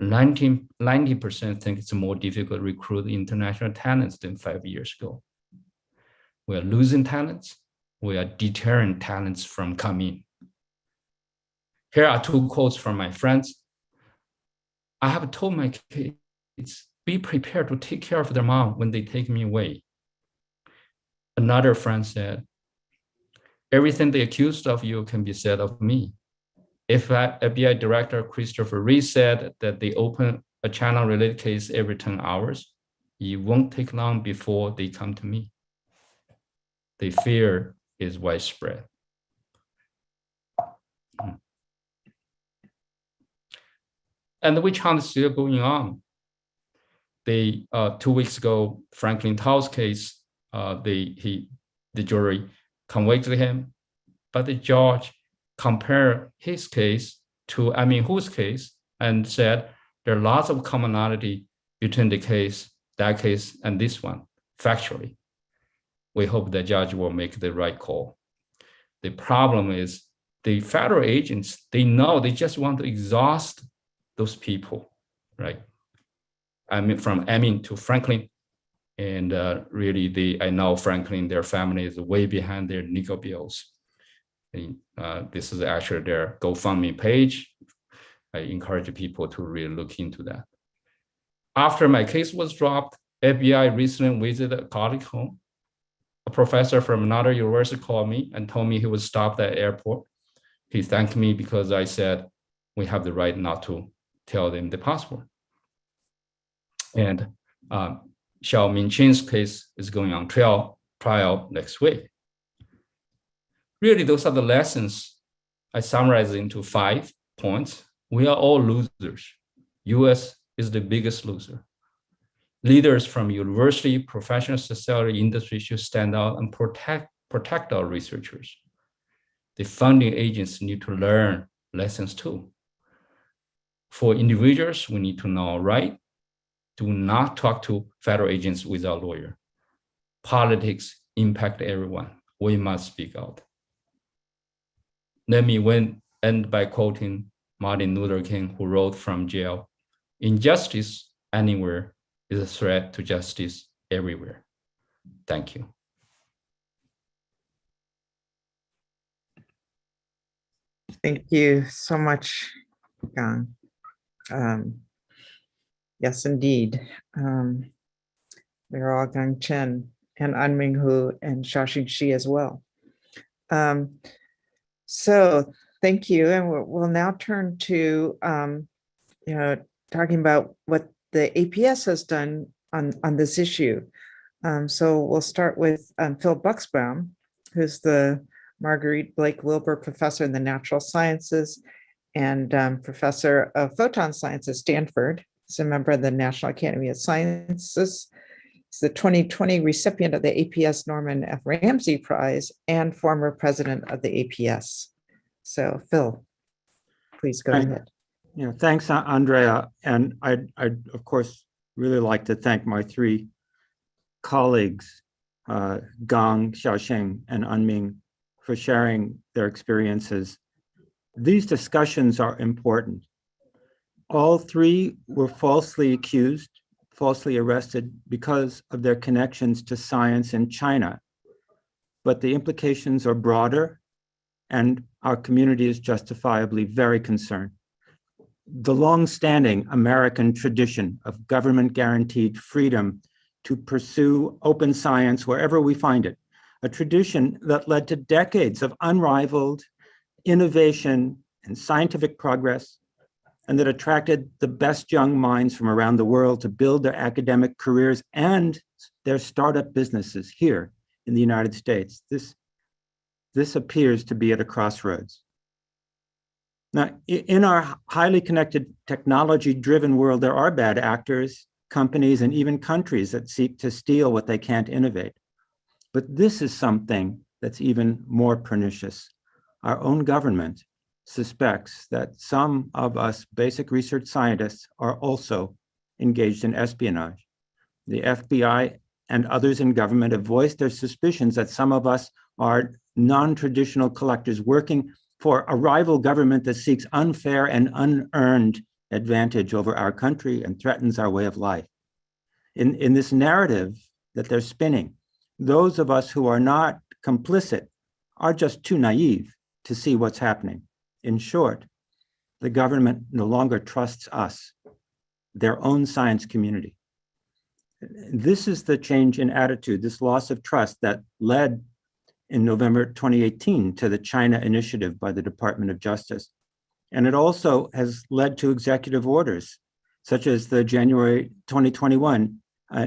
90% think it's more difficult to recruit international talents than 5 years ago. We are losing talents. We are deterring talents from coming. Here are 2 quotes from my friends. I have told my kids, be prepared to take care of their mom when they take me away. Another friend said, everything they accused of you can be said of me. If FBI Director Christopher Reed said that they open a China-related case every 10 hours, it won't take long before they come to me. The fear is widespread. And the witch hunt is still going on. 2 weeks ago, Franklin Tao's case, the jury convicted him, but the judge compared his case to Anming Hu's case and said there are lots of commonality between the case, that case, and this one, factually. We hope the judge will make the right call. The problem is the federal agents, they know they just want to exhaust those people, right? I mean, from Anming to Franklin, and really, I know Franklin, their family is way behind their legal bills. And, this is actually their GoFundMe page. I encourage people to really look into that. After my case was dropped, FBI recently visited a colleague home. A professor from another university called me and told me he was stopped at the airport. He thanked me because I said, we have the right not to tell them the password. And Xiao Mingxing's case is going on trial next week. Really, those are the lessons I summarize into 5 points. We are all losers. US is the biggest loser. Leaders from university, professional society, industry should stand out and protect our researchers. The funding agents need to learn lessons too. For individuals, we need to know our right. Do not talk to federal agents without a lawyer. Politics impact everyone. We must speak out. Let me end by quoting Martin Luther King, who wrote from jail, "Injustice anywhere is a threat to justice everywhere." Thank you. Thank you so much, Gang. Yes, indeed. They're all Gang Chen and Anming Hu and Xiaoxing Xi as well. So thank you. And we'll now turn to talking about what the APS has done on this issue. So we'll start with Phil Buxbaum, who's the Marguerite Blake Wilbur Professor in the Natural Sciences and Professor of Photon Science at Stanford. He's a member of the National Academy of Sciences. He's the 2020 recipient of the APS Norman F. Ramsey Prize and former president of the APS. So Phil, please go ahead. Thanks, Andrea. And I'd of course really like to thank my three colleagues, Gang, Xiaoxing, and Anming, for sharing their experiences. These discussions are important. All three were falsely accused, falsely arrested because of their connections to science in China. But the implications are broader, and our community is justifiably very concerned. The long-standing American tradition of government-guaranteed freedom to pursue open science wherever we find it, a tradition that led to decades of unrivaled innovation and scientific progress, and that attracted the best young minds from around the world to build their academic careers and their startup businesses here in the United States. This appears to be at a crossroads. Now, in our highly connected, technology-driven world, there are bad actors, companies, and even countries that seek to steal what they can't innovate. But this is something that's even more pernicious. Our own government suspects that some of us basic research scientists are also engaged in espionage. The FBI and others in government have voiced their suspicions that some of us are non-traditional collectors working for a rival government that seeks unfair and unearned advantage over our country and threatens our way of life. In this narrative that they're spinning, those of us who are not complicit are just too naive to see what's happening. In short, the government no longer trusts us, their own science community. This is the change in attitude, this loss of trust that led in November 2018 to the China Initiative by the Department of Justice. And it also has led to executive orders, such as the January 2021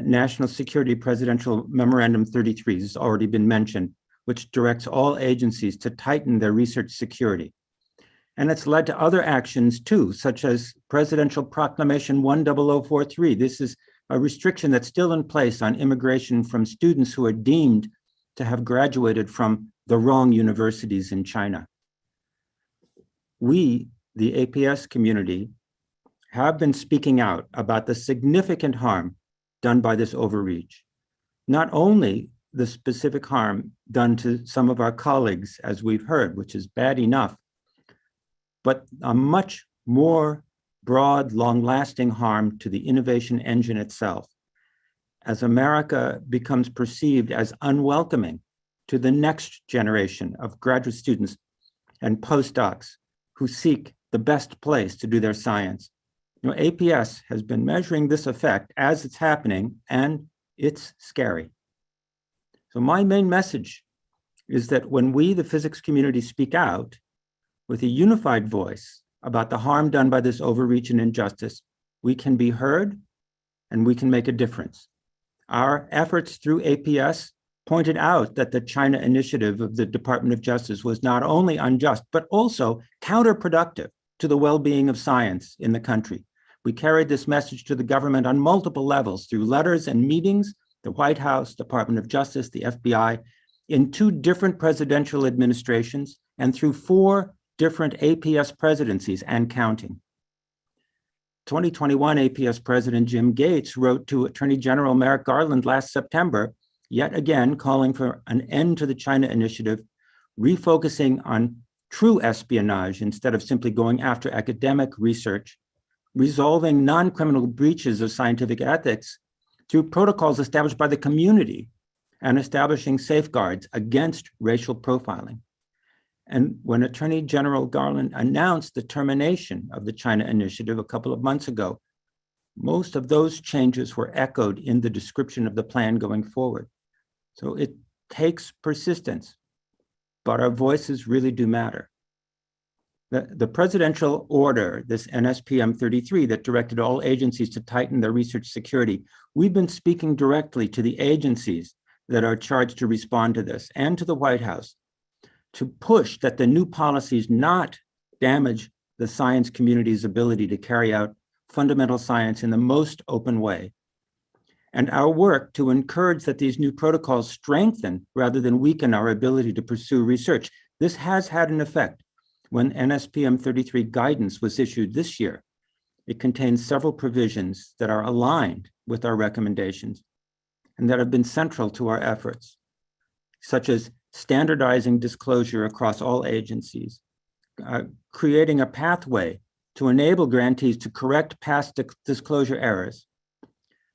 National Security Presidential Memorandum 33, this has already been mentioned, which directs all agencies to tighten their research security. And it's led to other actions too, such as Presidential Proclamation 10043. This is a restriction that's still in place on immigration from students who are deemed to have graduated from the wrong universities in China. We, the APS community, have been speaking out about the significant harm done by this overreach. Not only the specific harm done to some of our colleagues, as we've heard, which is bad enough, but a much more broad, long-lasting harm to the innovation engine itself, as America becomes perceived as unwelcoming to the next generation of graduate students and postdocs who seek the best place to do their science. APS has been measuring this effect as it's happening, and it's scary. So my main message is that when we, the physics community, speak out with a unified voice about the harm done by this overreach and injustice, we can be heard and we can make a difference. Our efforts through APS pointed out that the China Initiative of the Department of Justice was not only unjust, but also counterproductive to the well-being of science in the country. We carried this message to the government on multiple levels through letters and meetings, the White House, Department of Justice, the FBI, in 2 different presidential administrations, and through 4 different APS presidencies and counting. 2021 APS President Jim Gates wrote to Attorney General Merrick Garland last September, yet again calling for an end to the China Initiative, refocusing on true espionage instead of simply going after academic research, resolving non-criminal breaches of scientific ethics through protocols established by the community, and establishing safeguards against racial profiling. And when Attorney General Garland announced the termination of the China Initiative a couple of months ago, most of those changes were echoed in the description of the plan going forward. So it takes persistence, but our voices really do matter. The presidential order, this NSPM 33 that directed all agencies to tighten their research security, we've been speaking directly to the agencies that are charged to respond to this and to the White House. to push that the new policies not damage the science community's ability to carry out fundamental science in the most open way. And our work to encourage that these new protocols strengthen rather than weaken our ability to pursue research. This has had an effect. When NSPM 33 guidance was issued this year, it contains several provisions that are aligned with our recommendations and that have been central to our efforts, such as standardizing disclosure across all agencies, creating a pathway to enable grantees to correct past disclosure errors,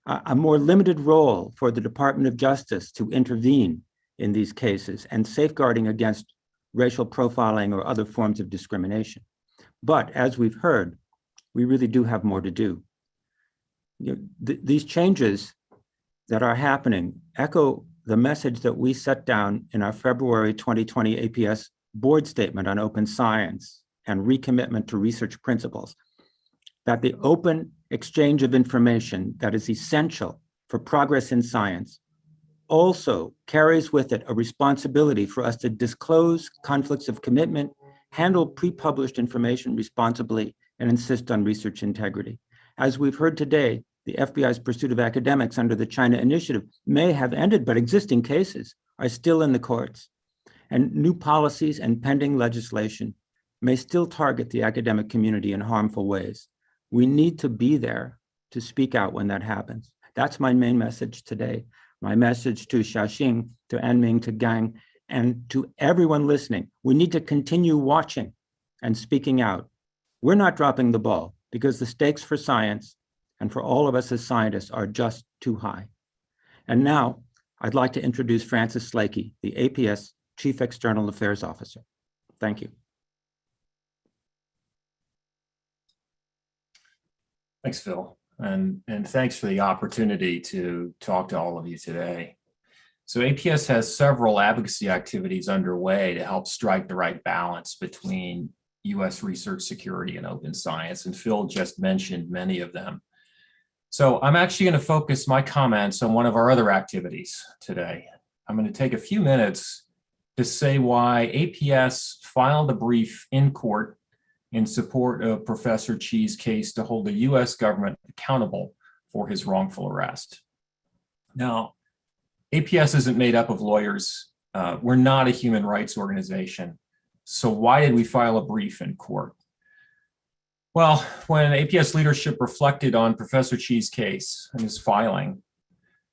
a more limited role for the Department of Justice to intervene in these cases, and safeguarding against racial profiling or other forms of discrimination. But as we've heard, we really do have more to do. These changes that are happening echo the message that we set down in our February 2020 APS board statement on open science and recommitment to research principles, that the open exchange of information that is essential for progress in science also carries with it a responsibility for us to disclose conflicts of commitment, handle pre-published information responsibly, and insist on research integrity. As we've heard today, the FBI's pursuit of academics under the China Initiative may have ended, but existing cases are still in the courts. And new policies and pending legislation may still target the academic community in harmful ways. We need to be there to speak out when that happens. That's my main message today. My message to Xiaoxing, to Anming, to Gang, and to everyone listening. We need to continue watching and speaking out. We're not dropping the ball because the stakes for science and for all of us as scientists are just too high. And now I'd like to introduce Francis Slakey, the APS Chief External Affairs Officer. Thank you. Thanks, Phil. And thanks for the opportunity to talk to all of you today. So APS has several advocacy activities underway to help strike the right balance between US research security and open science, and Phil just mentioned many of them. So I'm actually going to focus my comments on one of our other activities today. I'm going to take a few minutes to say why APS filed a brief in court in support of Professor Xi's case to hold the US government accountable for his wrongful arrest. Now, APS isn't made up of lawyers. We're not a human rights organization. So why did we file a brief in court? Well, when APS leadership reflected on Professor Xi's case and his filing,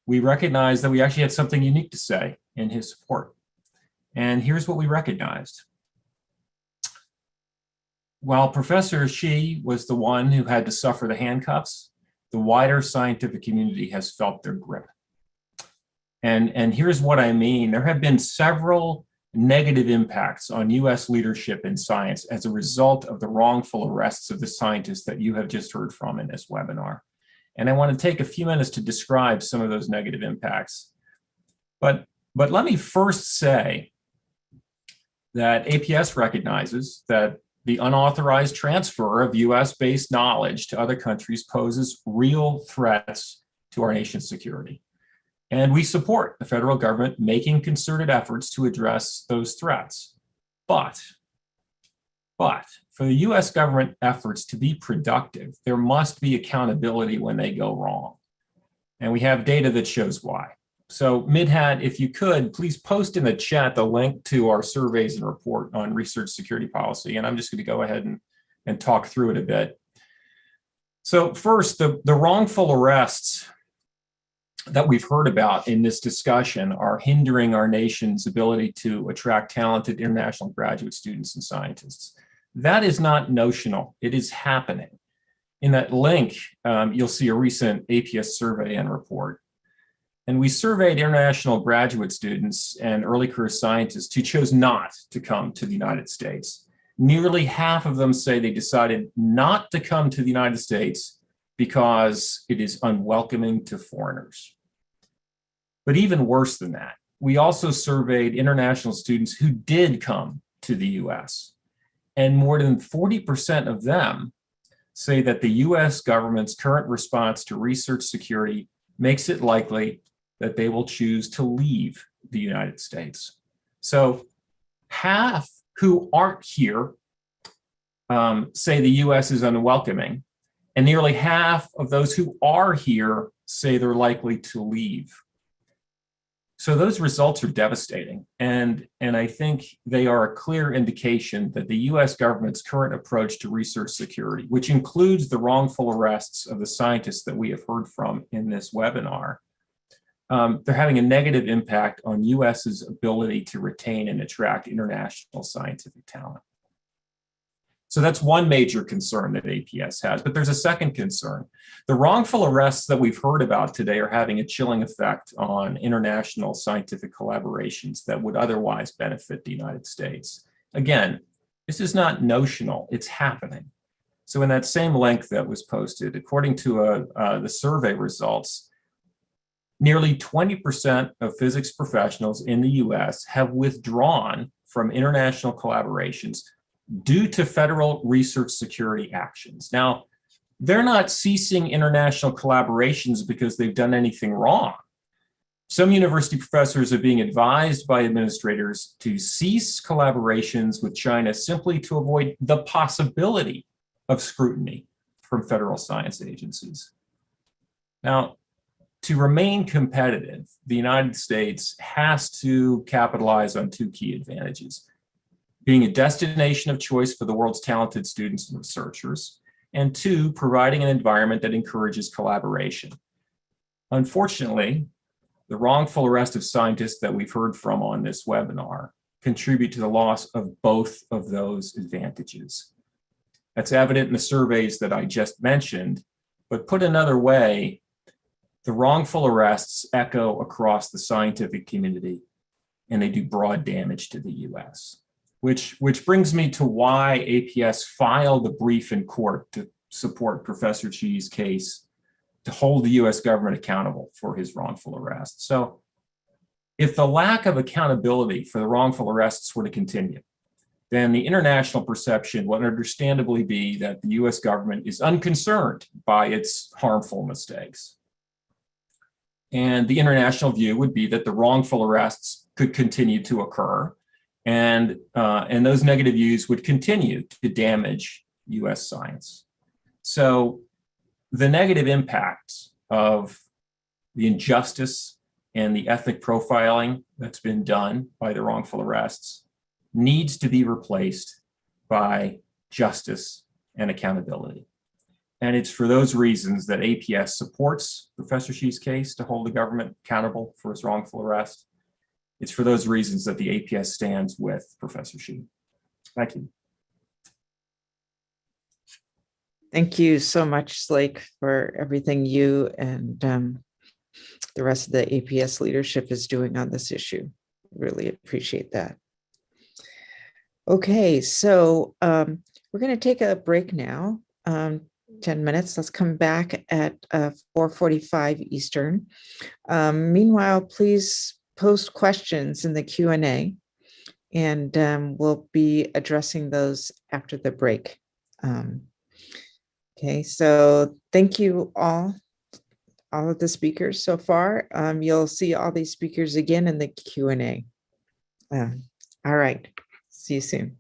we recognized that we actually had something unique to say in his support. And here's what we recognized. While Professor Xi was the one who had to suffer the handcuffs, the wider scientific community has felt their grip. And here's what I mean. There have been several negative impacts on US leadership in science as a result of the wrongful arrests of the scientists that you have just heard from in this webinar. And I want to take a few minutes to describe some of those negative impacts. But let me first say that APS recognizes that the unauthorized transfer of US-based knowledge to other countries poses real threats to our nation's security. And we support the federal government making concerted efforts to address those threats. But for the US government efforts to be productive, there must be accountability when they go wrong. And we have data that shows why. So MidHat, if you could, please post in the chat the link to our surveys and report on research security policy. And I'm just going to go ahead and talk through it a bit. So first, the wrongful arrests that we've heard about in this discussion are hindering our nation's ability to attract talented international graduate students and scientists. That is not notional, it is happening. In that link, you'll see a recent APS survey and report. And we surveyed international graduate students and early career scientists who chose not to come to the United States. Nearly half of them say they decided not to come to the United States because it is unwelcoming to foreigners. But even worse than that, we also surveyed international students who did come to the US. And more than 40% of them say that the US government's current response to research security makes it likely that they will choose to leave the United States. So half who aren't here say the US is unwelcoming, and nearly half of those who are here say they're likely to leave. So those results are devastating. And I think they are a clear indication that the US government's current approach to research security, which includes the wrongful arrests of the scientists that we have heard from in this webinar, they're having a negative impact on US's ability to retain and attract international scientific talent. So that's one major concern that APS has, but there's a second concern. The wrongful arrests that we've heard about today are having a chilling effect on international scientific collaborations that would otherwise benefit the United States. Again, this is not notional, it's happening. So in that same link that was posted, according to the survey results, nearly 20% of physics professionals in the US have withdrawn from international collaborations due to federal research security actions. Now, they're not ceasing international collaborations because they've done anything wrong. Some university professors are being advised by administrators to cease collaborations with China simply to avoid the possibility of scrutiny from federal science agencies. Now, to remain competitive, the United States has to capitalize on two key advantages: being a destination of choice for the world's talented students and researchers, and two, providing an environment that encourages collaboration. Unfortunately, the wrongful arrest of scientists that we've heard from on this webinar contribute to the loss of both of those advantages. That's evident in the surveys that I just mentioned, but put another way, the wrongful arrests echo across the scientific community, and they do broad damage to the US. Which brings me to why APS filed a brief in court to support Professor Xi's case to hold the US government accountable for his wrongful arrest. So if the lack of accountability for the wrongful arrests were to continue, then the international perception would understandably be that the US government is unconcerned by its harmful mistakes. And the international view would be that the wrongful arrests could continue to occur, and those negative views would continue to damage US science. So the negative impacts of the injustice and the ethnic profiling that's been done by the wrongful arrests needs to be replaced by justice and accountability. And it's for those reasons that APS supports Professor Xi's case to hold the government accountable for his wrongful arrest. It's for those reasons that the APS stands with Professor Xi. Thank you. Thank you so much, Slake, for everything you and the rest of the APS leadership is doing on this issue. Really appreciate that. Okay, so we're going to take a break now, 10 minutes. Let's come back at 4:45 Eastern. Meanwhile, please post questions in the Q&A, and we'll be addressing those after the break. Okay, so thank you all of the speakers so far. You'll see all these speakers again in the Q&A. All right, see you soon.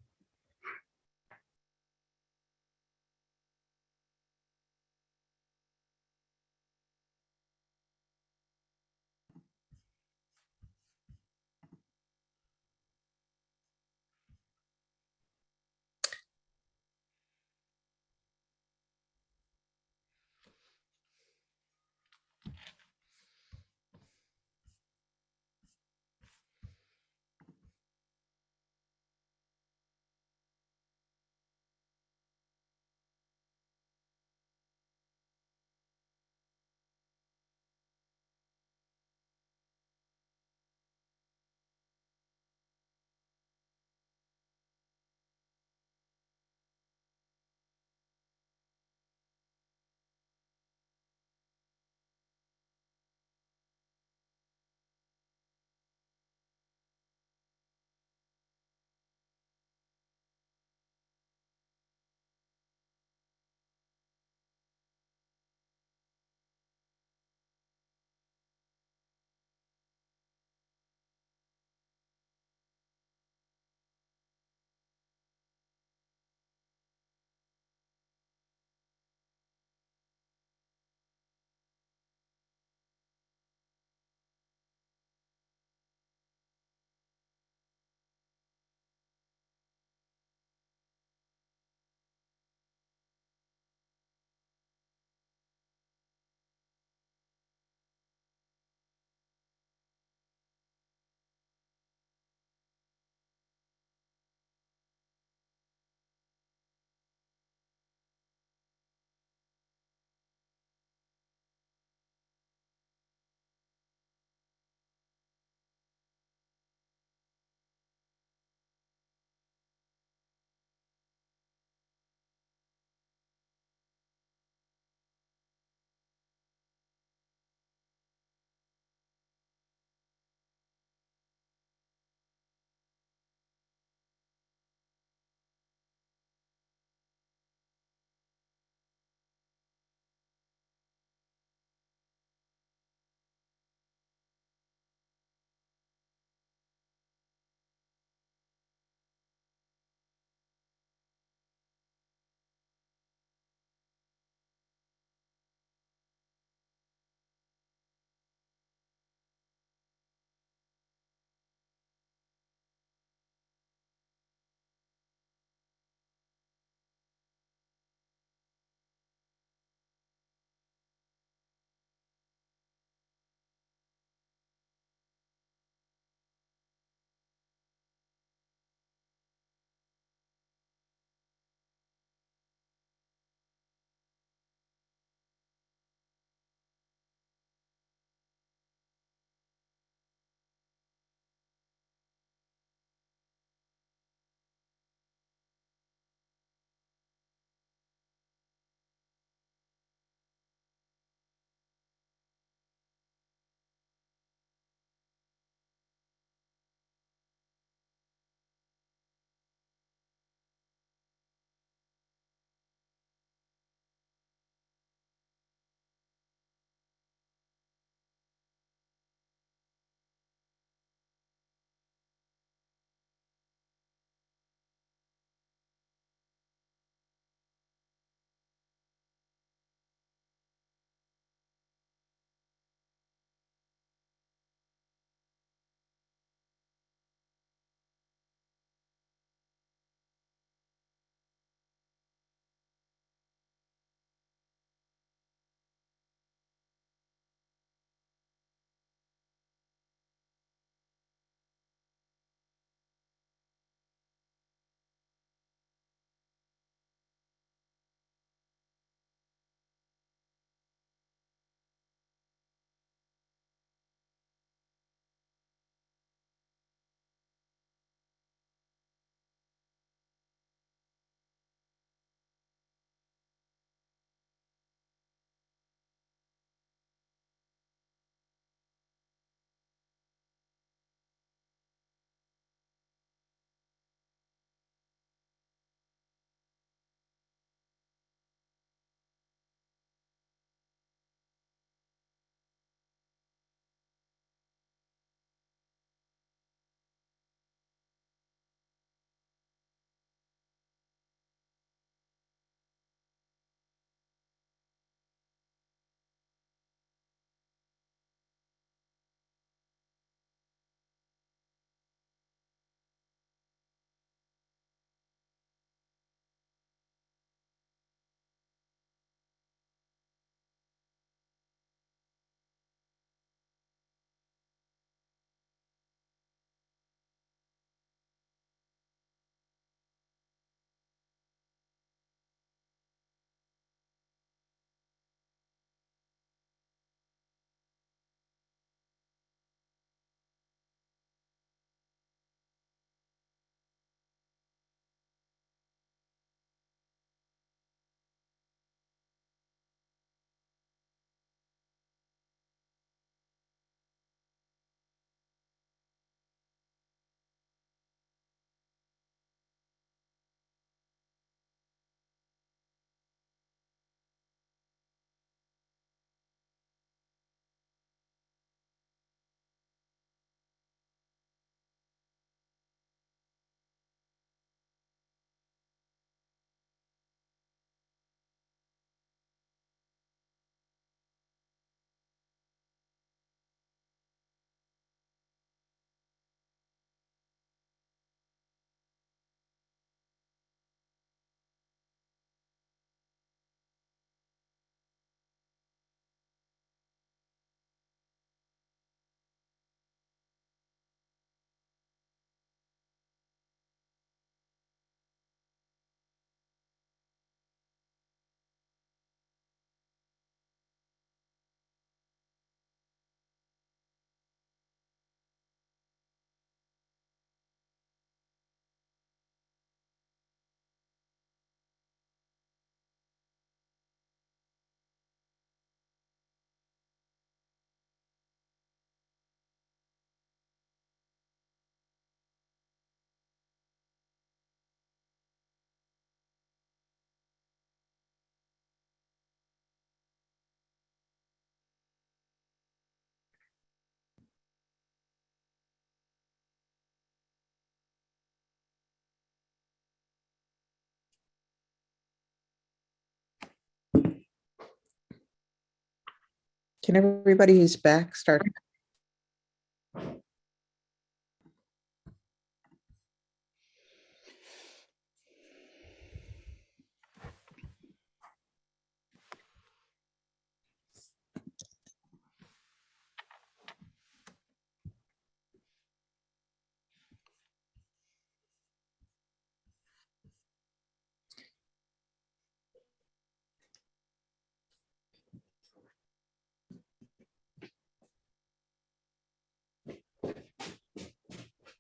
Can everybody who's back start?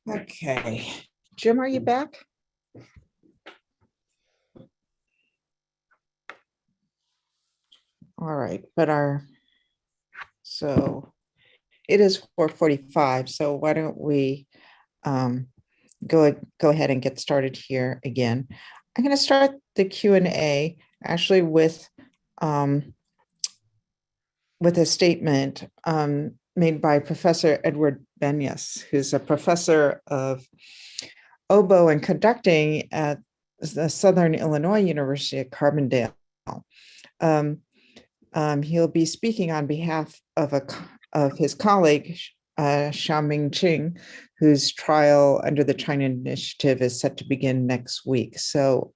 Okay, Jim, are you back? All right, so it is 4:45, so why don't we go ahead and get started here again. I'm going to start the Q&A actually with a statement made by Professor Edward Benyus, who's a professor of oboe and conducting at the Southern Illinois University at Carbondale. He'll be speaking on behalf of his colleague, Xiaoxing Xi, whose trial under the China Initiative is set to begin next week. So,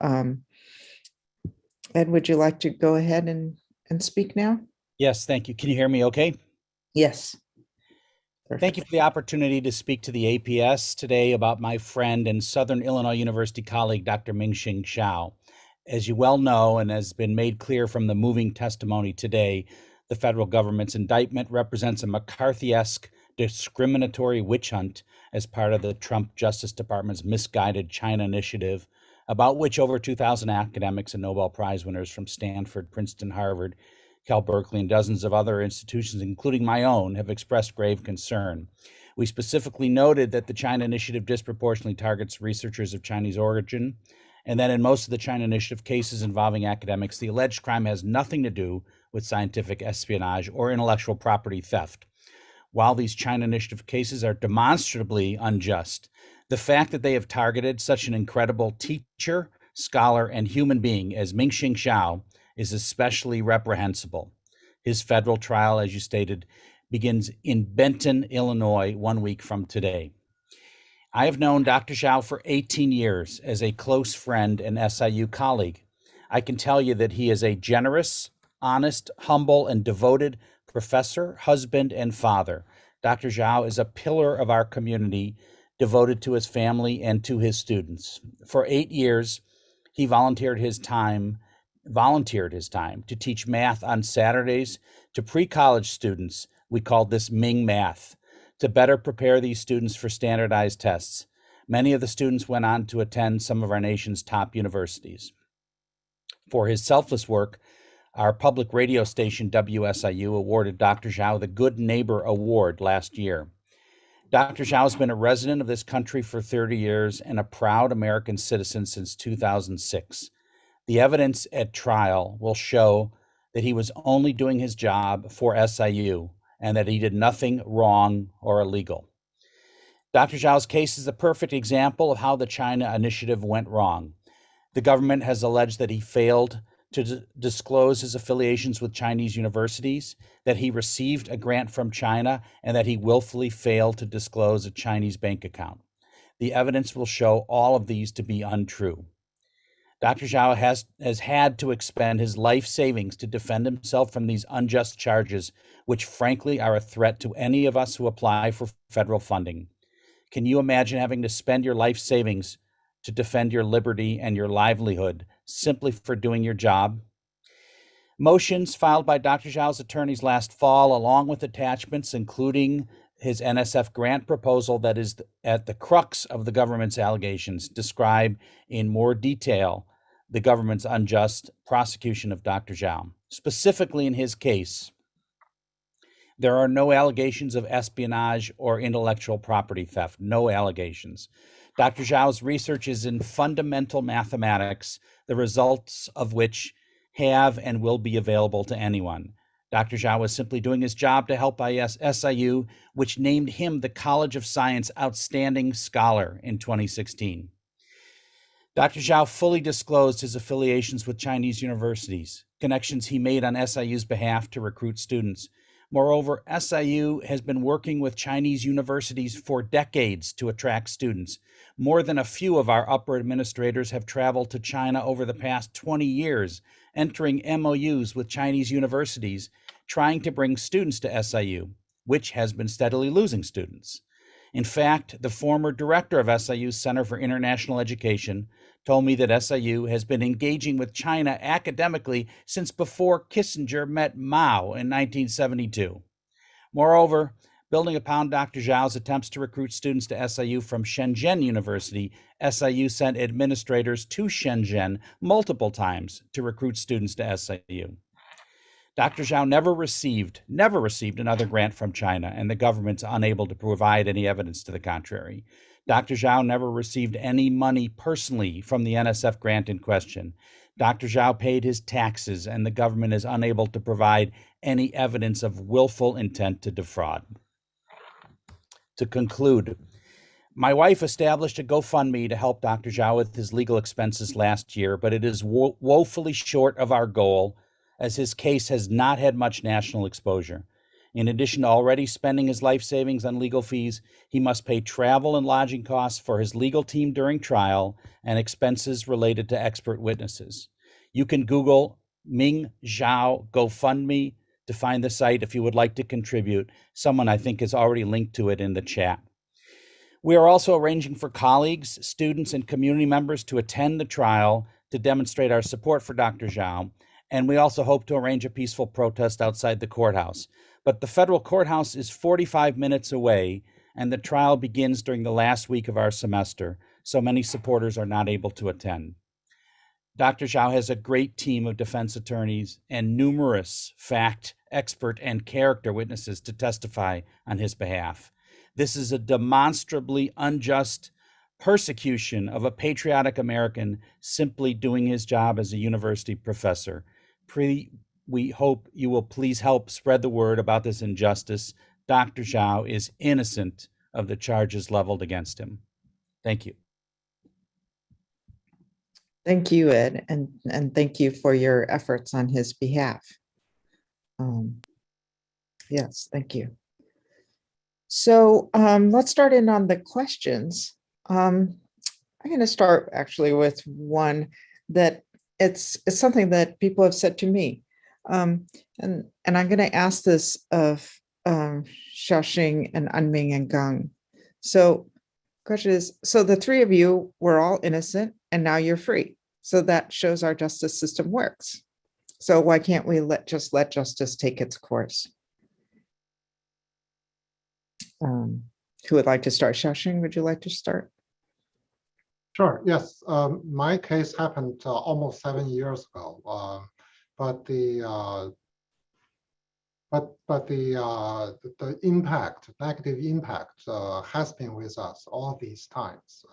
Ed, would you like to go ahead and speak now? Yes, thank you. Can you hear me okay? Yes. Thank you for the opportunity to speak to the APS today about my friend and Southern Illinois University colleague, Dr. Mingxing Xiao. As you well know, and has been made clear from the moving testimony today, the federal government's indictment represents a McCarthy-esque discriminatory witch hunt as part of the Trump Justice Department's misguided China initiative, about which over 2,000 academics and Nobel Prize winners from Stanford, Princeton, Harvard, Cal Berkeley, and dozens of other institutions, including my own, have expressed grave concern. We specifically noted that the China Initiative disproportionately targets researchers of Chinese origin, and that in most of the China Initiative cases involving academics, the alleged crime has nothing to do with scientific espionage or intellectual property theft. While these China Initiative cases are demonstrably unjust, the fact that they have targeted such an incredible teacher, scholar, and human being as Mingxing Xiao is especially reprehensible. His federal trial, as you stated, begins in Benton, Illinois, 1 week from today. I have known Dr. Xiao for 18 years as a close friend and SIU colleague. I can tell you that he is a generous, honest, humble, and devoted professor, husband, and father. Dr. Xiao is a pillar of our community, devoted to his family and to his students. For 8 years, he volunteered his time to teach math on Saturdays to pre-college students. We called this Ming Math, to better prepare these students for standardized tests. Many of the students went on to attend some of our nation's top universities. For his selfless work, our public radio station WSIU awarded Dr. Xiao the Good Neighbor Award last year. Dr. Xiao has been a resident of this country for 30 years and a proud American citizen since 2006. The evidence at trial will show that he was only doing his job for SIU and that he did nothing wrong or illegal. Dr. Xiao's case is the perfect example of how the China Initiative went wrong. The government has alleged that he failed to disclose his affiliations with Chinese universities, that he received a grant from China, and that he willfully failed to disclose a Chinese bank account. The evidence will show all of these to be untrue. Dr. Xiao has had to expend his life savings to defend himself from these unjust charges, which frankly are a threat to any of us who apply for federal funding. Can you imagine having to spend your life savings to defend your liberty and your livelihood simply for doing your job? Motions filed by Dr. Xiao's attorneys last fall, along with attachments, including his NSF grant proposal that is at the crux of the government's allegations, describe in more detail the government's unjust prosecution of Dr. Xiao. Specifically in his case, there are no allegations of espionage or intellectual property theft, no allegations. Dr. Xiao's research is in fundamental mathematics, the results of which have and will be available to anyone. Dr. Xiao is simply doing his job to help SIU, which named him the College of Science Outstanding Scholar in 2016. Dr. Xiao fully disclosed his affiliations with Chinese universities, connections he made on SIU's behalf to recruit students. Moreover, SIU has been working with Chinese universities for decades to attract students. More than a few of our upper administrators have traveled to China over the past 20 years, entering MOUs with Chinese universities, trying to bring students to SIU, which has been steadily losing students. In fact, the former director of SIU's Center for International Education told me that SIU has been engaging with China academically since before Kissinger met Mao in 1972. Moreover, building upon Dr. Xiao's attempts to recruit students to SIU from Shenzhen University, SIU sent administrators to Shenzhen multiple times to recruit students to SIU. Dr. Xiao never received another grant from China, and the government's unable to provide any evidence to the contrary. Dr. Xiao never received any money personally from the NSF grant in question. Dr. Xiao paid his taxes, and the government is unable to provide any evidence of willful intent to defraud. To conclude, my wife established a GoFundMe to help Dr. Xiao with his legal expenses last year, but it is woefully short of our goal, as his case has not had much national exposure. In addition to already spending his life savings on legal fees, he must pay travel and lodging costs for his legal team during trial and expenses related to expert witnesses. You can Google Ming Zhao GoFundMe to find the site if you would like to contribute. Someone I think has already linked to it in the chat. We are also arranging for colleagues, students, and community members to attend the trial to demonstrate our support for Dr. Xiao. And we also hope to arrange a peaceful protest outside the courthouse. But the federal courthouse is 45 minutes away, and the trial begins during the last week of our semester, so many supporters are not able to attend. Dr. Xiao has a great team of defense attorneys and numerous fact, expert, and character witnesses to testify on his behalf. This is a demonstrably unjust persecution of a patriotic American simply doing his job as a university professor. We hope you will please help spread the word about this injustice. Dr. Xiao is innocent of the charges leveled against him. Thank you. Thank you, Ed, and thank you for your efforts on his behalf. Yes, thank you. So let's start in on the questions. I'm going to start actually with one that it's something that people have said to me. And I'm going to ask this of Xiaoxing and Anming and Gang. So question is, so the three of you were all innocent and now you're free. So that shows our justice system works. So why can't we just let justice take its course? Who would like to start? Xiaoxing, would you like to start? Sure, yes. My case happened almost 7 years ago, but the impact, negative impact, has been with us all these times.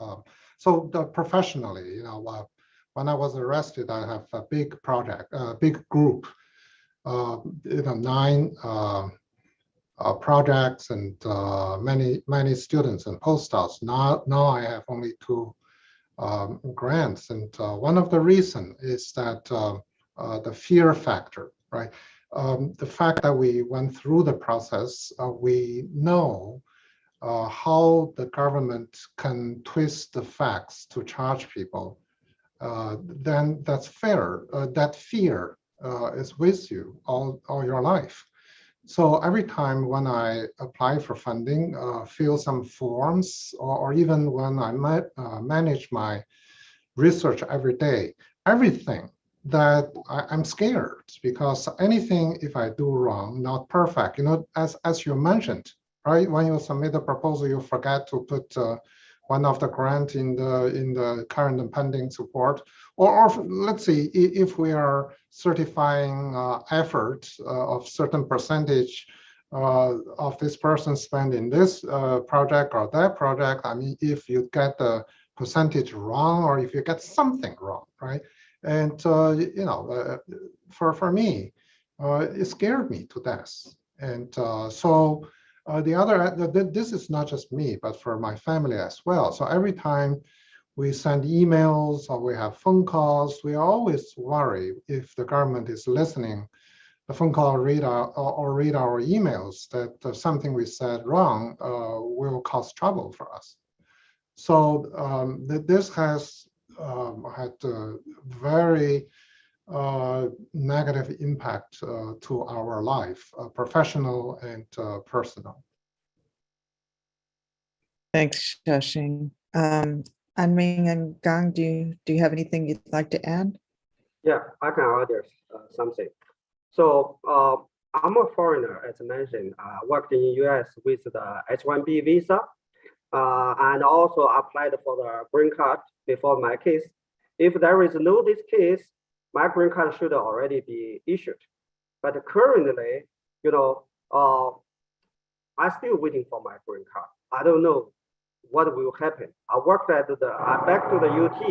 So professionally, when I was arrested, I have a big project, a big group, 9 projects and many students and postdocs. Now I have only 2 grants, and one of the reasons is that the fear factor, right? The fact that we went through the process, we know how the government can twist the facts to charge people. Then that's fair. That fear is with you all your life. So every time when I apply for funding, fill some forms, or even when I manage my research every day, everything that I'm scared, because anything if I do wrong, not perfect, as you mentioned, right? When you submit a proposal, you forget to put one of the grant in the current and pending support, or let's see, if we are certifying effort of certain percentage of this person spend in this project or that project. I mean, if you get the percentage wrong, or if you get something wrong, right? And for me, it scared me to death. And so this is not just me, but for my family as well. So every time we send emails or we have phone calls, we always worry if the government is listening the phone call or read our emails that something we said wrong will cause trouble for us. So this has had a very negative impact to our life, professional and personal. Thanks, Xiaoxing. Anming and Gang, do you have anything you'd like to add? Yeah, I can add something. So I'm a foreigner, as mentioned. I worked in the US with the H-1B visa, and also applied for the green card before my case. If there is no this case, my green card should already be issued. But currently, I'm still waiting for my green card. I don't know what will happen. I worked at back to the UT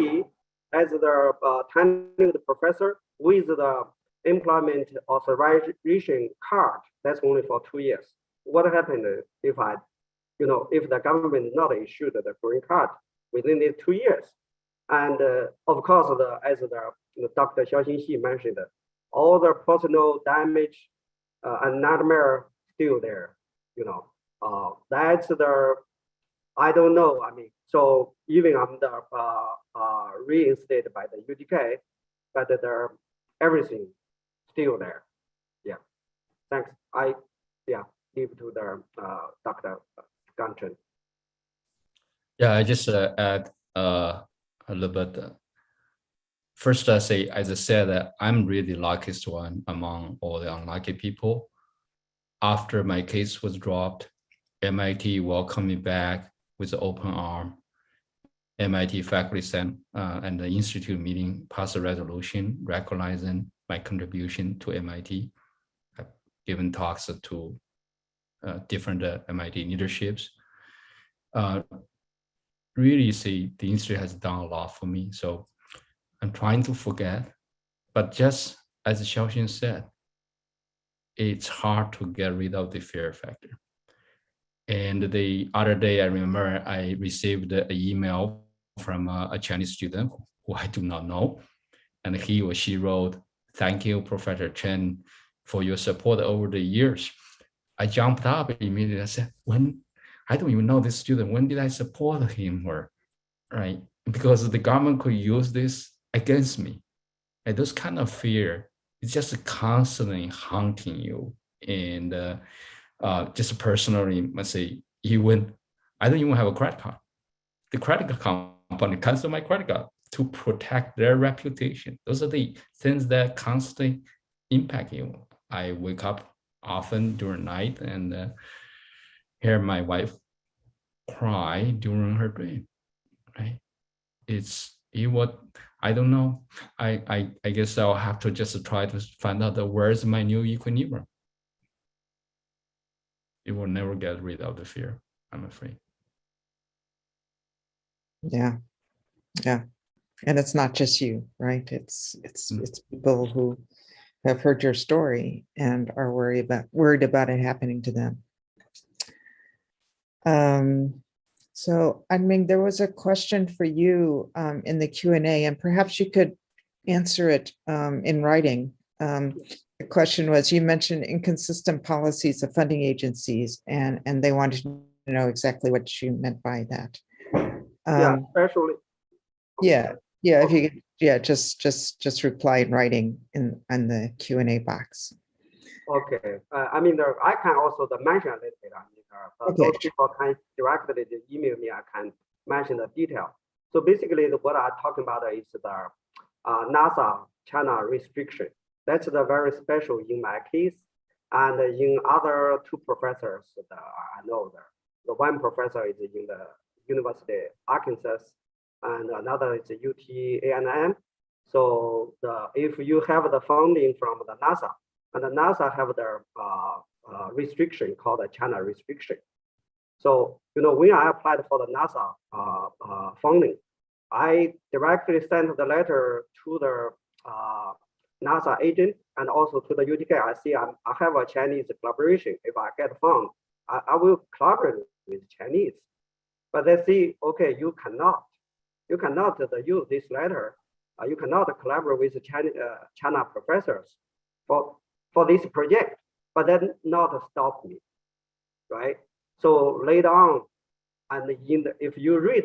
as the tenured professor with the employment authorization card. That's only for 2 years. What happened if if the government not issued the green card within the 2 years? And of course, as Dr. Xiaoxing Xi mentioned, all the personal damage and nightmare still there. That's I don't know. I mean, so even I'm reinstated by the UDK, but everything still there. Yeah. Thanks. Leave to the Dr. Gang Chen. Yeah, I just add a little bit. First, I say, as I said, I'm really the luckiest one among all the unlucky people. After my case was dropped, MIT welcomed me back with an open arm. MIT faculty and the institute meeting passed a resolution recognizing my contribution to MIT. I've given talks to different MIT leaderships. Really see the institute has done a lot for me. So I'm trying to forget, but just as Xiaoxing said, it's hard to get rid of the fear factor. And the other day, I remember I received an email from a Chinese student who I do not know. And he or she wrote, "Thank you, Professor Chen, for your support over the years." I jumped up immediately. I said, I don't even know this student. When did I support him or right? Because the government could use this against me. And those kind of fear is just constantly haunting you. And just personally, must say, I don't even have a credit card. The credit card company cancel my credit card to protect their reputation. Those are the things that constantly impact you. I wake up often during night and hear my wife cry during her dream. Right? I don't know. I guess I'll have to just try to find out where's my new equilibrium. It will never get rid of the fear, I'm afraid. Yeah. And it's not just you, right? It's people who have heard your story and are worried about it happening to them. So, Anming, there was a question for you in the Q&A, and perhaps you could answer it in writing. The question was, you mentioned inconsistent policies of funding agencies, and they wanted to know exactly what you meant by that. Especially. If you could, just reply in writing in the Q&A box. Okay. I can also mention a little bit. Those people can directly email me. I can mention the detail. So basically, what I'm talking about is the NASA China restriction. That's the very special in my case, and in other two professors that I know there. The one professor is in the University of Arkansas, and another is UT A&M. So if you have the funding from the NASA, and the NASA have their restriction called the China restriction. So, when I applied for the NASA funding, I directly sent the letter to the NASA agent and also to the UDK. I see I have a Chinese collaboration. If I get fund, I will collaborate with Chinese. But they say, okay, you cannot use this letter. You cannot collaborate with China professors for this project, but then not stop me, right? So later on, and if you read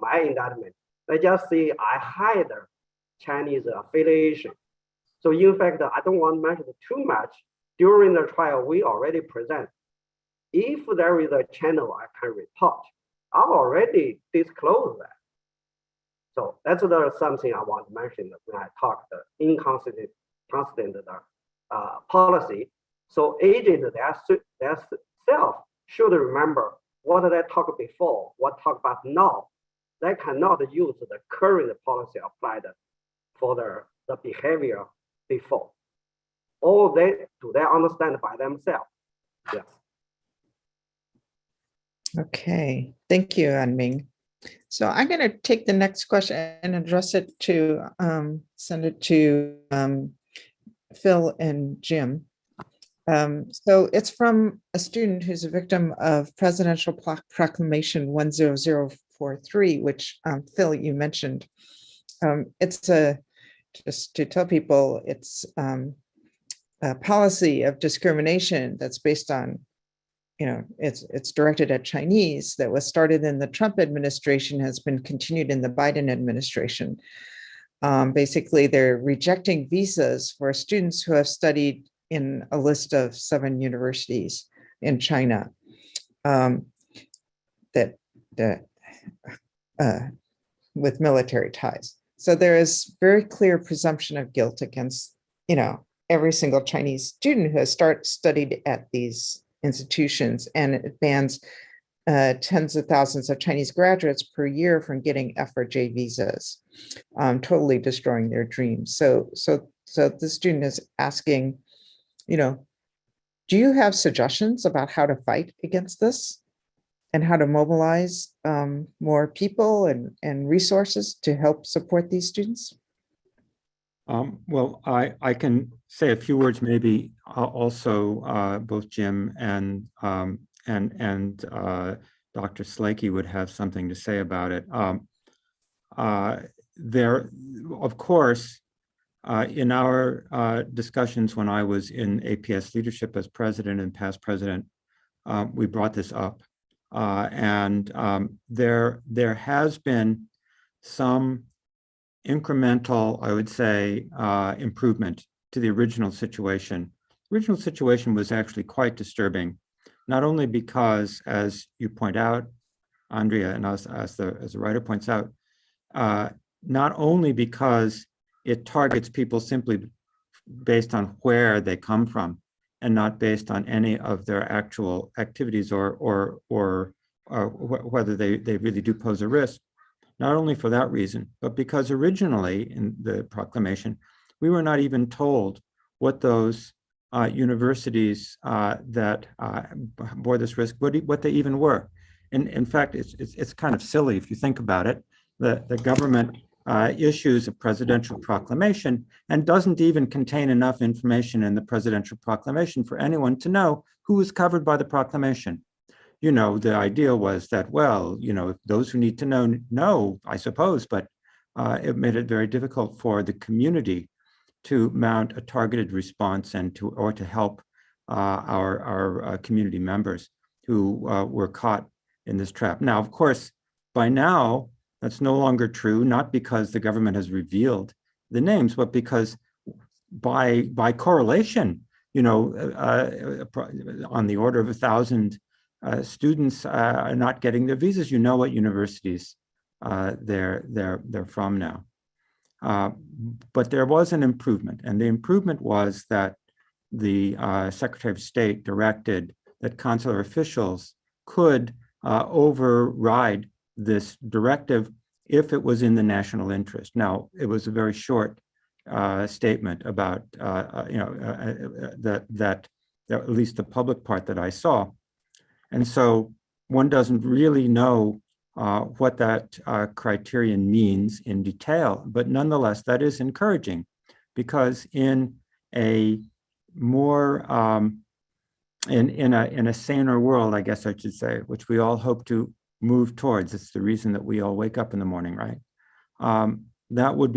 my indictment, they just say I hide Chinese affiliation. So in fact, I don't want to mention too much. During the trial, we already present. If there is a channel I can report, I've already disclosed that. So that's something I want to mention when I talk the inconsistent policy. So agents themselves should remember what they talked before, what talk about now. They cannot use the current policy applied for the behavior before. Or they understand by themselves. Yes. Okay, thank you, Anming. So I'm going to take the next question and address it to, send it to Phil and Jim. So it's from a student who's a victim of Presidential Proclamation 10043, which Phil, you mentioned. It's just to tell people, it's a policy of discrimination that's based on, it's directed at Chinese, that was started in the Trump administration, has been continued in the Biden administration. Basically, they're rejecting visas for students who have studied in a list of 7 universities in China with military ties. So there is very clear presumption of guilt against, every single Chinese student who has studied at these institutions, and it bans tens of thousands of Chinese graduates per year from getting F or J visas, totally destroying their dreams. So the student is asking, do you have suggestions about how to fight against this and how to mobilize more people and resources to help support these students? Well, I can say a few words, maybe also both Jim and Dr. Slakey would have something to say about it. There, of course, in our discussions when I was in APS leadership as president and past president, we brought this up. There has been some incremental, I would say, improvement to the original situation. The original situation was actually quite disturbing, not only because, as you point out, Andrea, and as the writer points out, not only because it targets people simply based on where they come from and not based on any of their actual activities or whether they really do pose a risk. Not only for that reason, but because originally in the proclamation, we were not even told what those universities that bore this risk, what they even were. And in fact, it's kind of silly if you think about it. The government issues a presidential proclamation and doesn't even contain enough information in the presidential proclamation for anyone to know who is covered by the proclamation. The idea was that, well, those who need to know, I suppose, but it made it very difficult for the community to mount a targeted response and to help our community members who were caught in this trap. Now, of course, by now, that's no longer true, not because the government has revealed the names, but because by correlation, on the order of 1,000 students are not getting their visas, what universities they're from now. But there was an improvement, and the improvement was that the Secretary of State directed that consular officials could override this directive if it was in the national interest. Now, it was a very short statement about that at least the public part that I saw. And so one doesn't really know what that criterion means in detail, but nonetheless, that is encouraging, because in a more in a saner world, I guess I should say, which we all hope to move towards. It's the reason that we all wake up in the morning, right? That would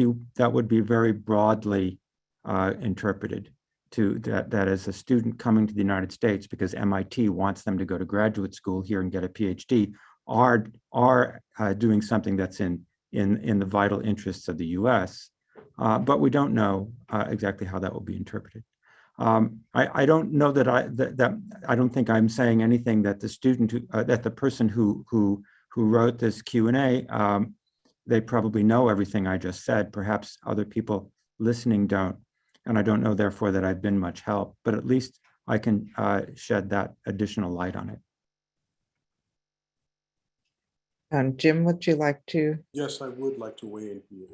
be very broadly interpreted that as a student coming to the United States, because MIT wants them to go to graduate school here and get a PhD, are doing something that's in the vital interests of the US. But we don't know exactly how that will be interpreted. I don't know that I don't think I'm saying anything that the student that the person who wrote this Q&A, they probably know everything I just said. Perhaps other people listening don't, and I don't know therefore that I've been much help, but at least I can shed that additional light on it. And Jim, would you like to? Yes, I would like to weigh in here.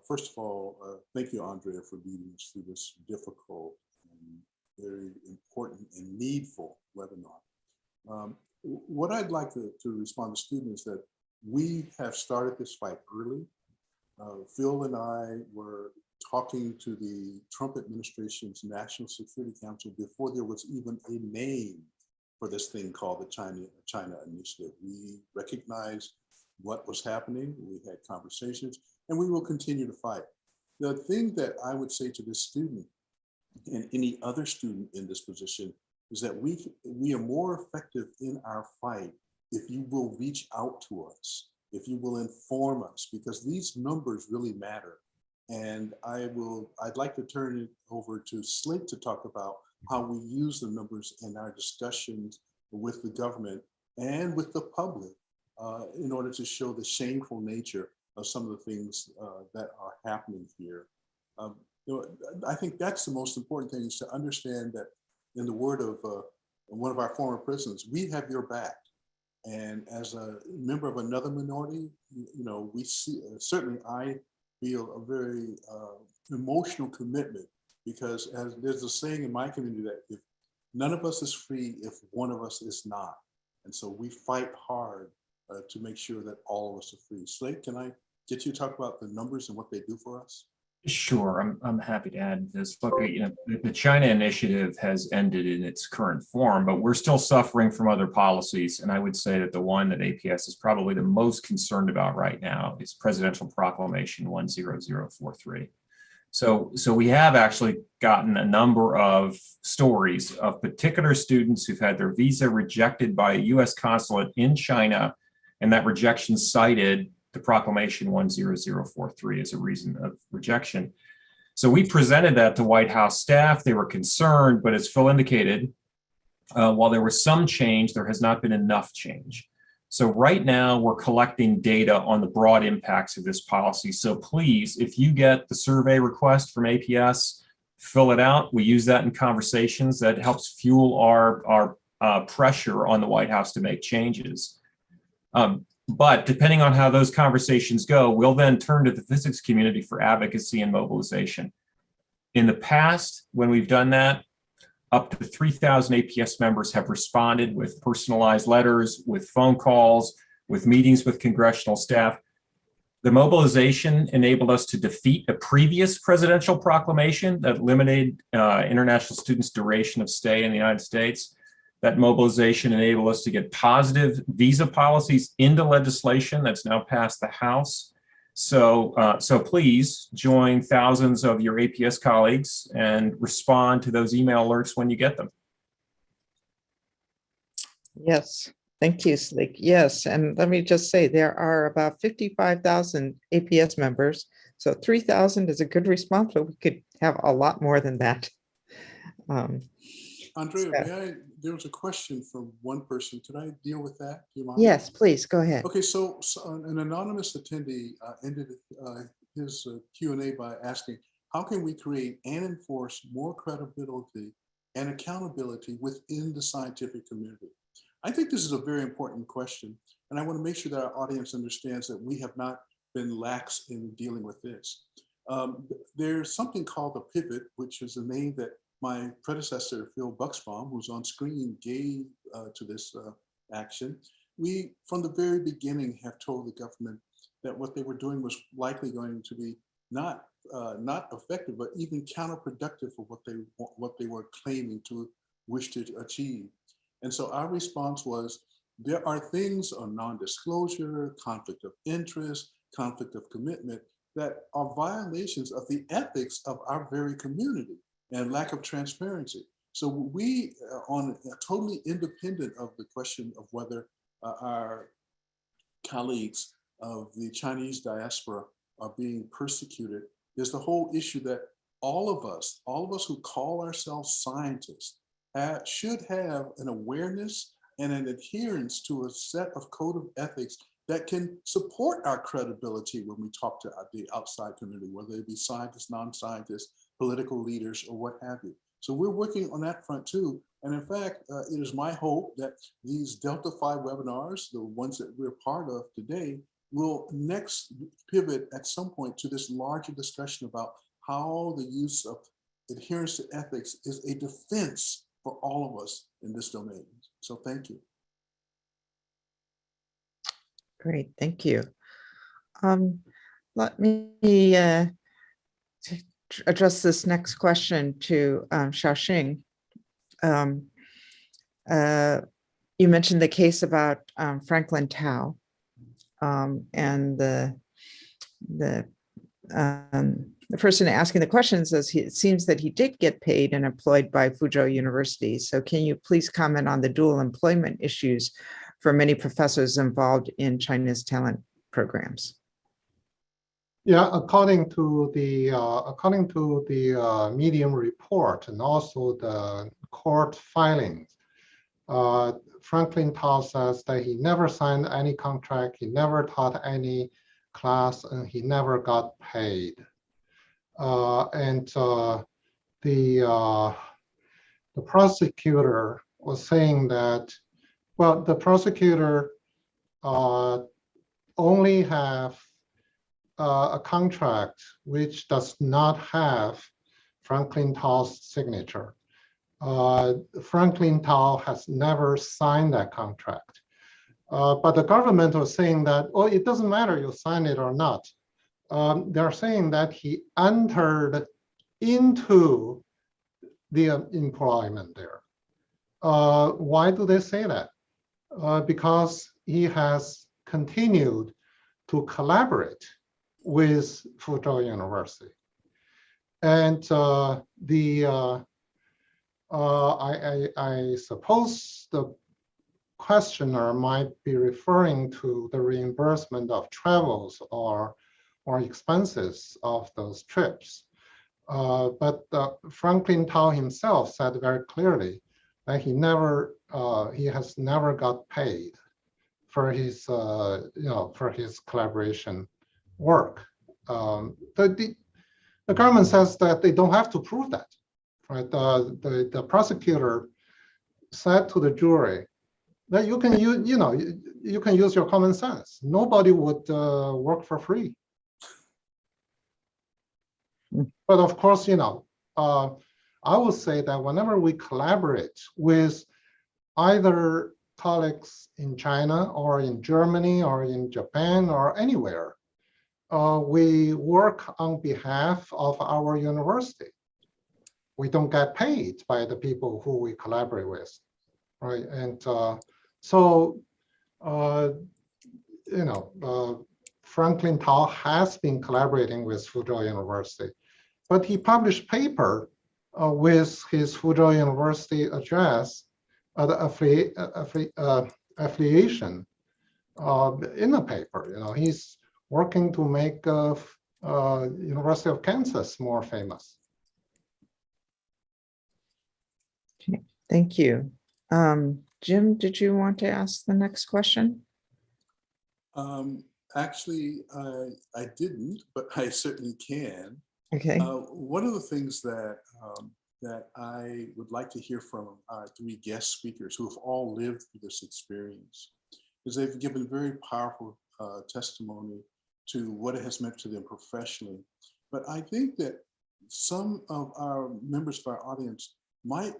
First of all, thank you, Andrea, for leading us through this difficult and very important and needful webinar. What I'd like to respond to students is that we have started this fight early. Phil and I were talking to the Trump administration's National Security Council before there was even a name for this thing called the China Initiative. We recognized what was happening. We had conversations, and we will continue to fight. The thing that I would say to this student and any other student in this position is that we are more effective in our fight if you will reach out to us, if you will inform us, because these numbers really matter. And I'd like to turn it over to Slate to talk about how we use the numbers in our discussions with the government and with the public in order to show the shameful nature of some of the things that are happening here. I think that's the most important thing, is to understand that, in the word of one of our former presidents, we have your back. And as a member of another minority, we see, certainly I feel a very emotional commitment, because as there's a saying in my community that if none of us is free if one of us is not. And so we fight hard to make sure that all of us are free. Slate, can I get you to talk about the numbers and what they do for us? Sure, I'm happy to add this. Look, the China Initiative has ended in its current form, but we're still suffering from other policies. And I would say that the one that APS is probably the most concerned about right now is Presidential Proclamation 10043. So we have actually gotten a number of stories of particular students who've had their visa rejected by a US consulate in China, and that rejection cited the Proclamation 10043 as a reason of rejection. So we presented that to White House staff. They were concerned, but as Phil indicated, while there was some change, there has not been enough change. So right now we're collecting data on the broad impacts of this policy. So please, if you get the survey request from APS, fill it out. We use that in conversations. That helps fuel our pressure on the White House to make changes. But depending on how those conversations go, we'll then turn to the physics community for advocacy and mobilization. In the past, when we've done that, up to 3,000 APS members have responded with personalized letters, with phone calls, with meetings with congressional staff. The mobilization enabled us to defeat a previous presidential proclamation that limited international students' duration of stay in the United States. That mobilization enabled us to get positive visa policies into legislation that's now passed the House. So please join thousands of your APS colleagues and respond to those email alerts when you get them. Yes, thank you, Slick. Yes, and let me just say there are about 55,000 APS members. So 3,000 is a good response, but we could have a lot more than that. Andrea, there was a question from one person. Could I deal with that? Do you mind? Yes, please, go ahead. Okay, so an anonymous attendee ended his Q&A by asking, how can we create and enforce more credibility and accountability within the scientific community? I think this is a very important question, and I want to make sure that our audience understands that we have not been lax in dealing with this. There's something called the pivot, which is a name that my predecessor, Phil Buxbaum, who's on screen, gave to this action. We, from the very beginning, have told the government that what they were doing was likely going to be not effective, but even counterproductive for what they were claiming to wish to achieve. And so our response was, there are things on non-disclosure, conflict of interest, conflict of commitment that are violations of the ethics of our very community. and lack of transparency. So we on totally independent of the question of whether our colleagues of the Chinese diaspora are being persecuted, there's the whole issue that all of us who call ourselves scientists should have an awareness and an adherence to a set of code of ethics that can support our credibility when we talk to the outside community, whether they be scientists, non-scientists, political leaders, or what have you. So we're working on that front too. And in fact, it is my hope that these Delta Phi webinars, the ones that we're part of today, will next pivot at some point to this larger discussion about how the use of adherence to ethics is a defense for all of us in this domain. So thank you. Great, thank you. Let me address this next question to Xiaoxing. You mentioned the case about Franklin Tao, and the person asking the question says it seems that he did get paid and employed by Fuzhou University. So can you please comment on the dual employment issues for many professors involved in China's talent programs? Yeah, according to the Medium report and also the court filings, Franklin Tao says that he never signed any contract, he never taught any class, and he never got paid. The prosecutor was saying that, well, the prosecutor only have a contract which does not have Franklin Tao's signature. Franklin Tao has never signed that contract. But the government was saying that, oh, it doesn't matter you sign it or not. They're saying that he entered into the employment there. Why do they say that? Because he has continued to collaborate with Fuzhou University. And I suppose the questioner might be referring to the reimbursement of travels or expenses of those trips. But Franklin Tao himself said very clearly that he has never got paid for his for his collaboration work. The government says that they don't have to prove that. Right? The prosecutor said to the jury that you can use, you can use your common sense. Nobody would work for free. But of course, I will say that whenever we collaborate with either colleagues in China or in Germany or in Japan or anywhere, we work on behalf of our university. We don't get paid by the people who we collaborate with, right? And Franklin Tao has been collaborating with Fuzhou University, but he published paper with his Fuzhou University address, the affiliation in the paper. He's working to make University of Kansas more famous. Okay, thank you. Jim, did you want to ask the next question? Actually, I didn't, but I certainly can. Okay. One of the things that I would like to hear from our three guest speakers who have all lived through this experience is they've given very powerful testimony to what it has meant to them professionally. But I think that some of our members of our audience might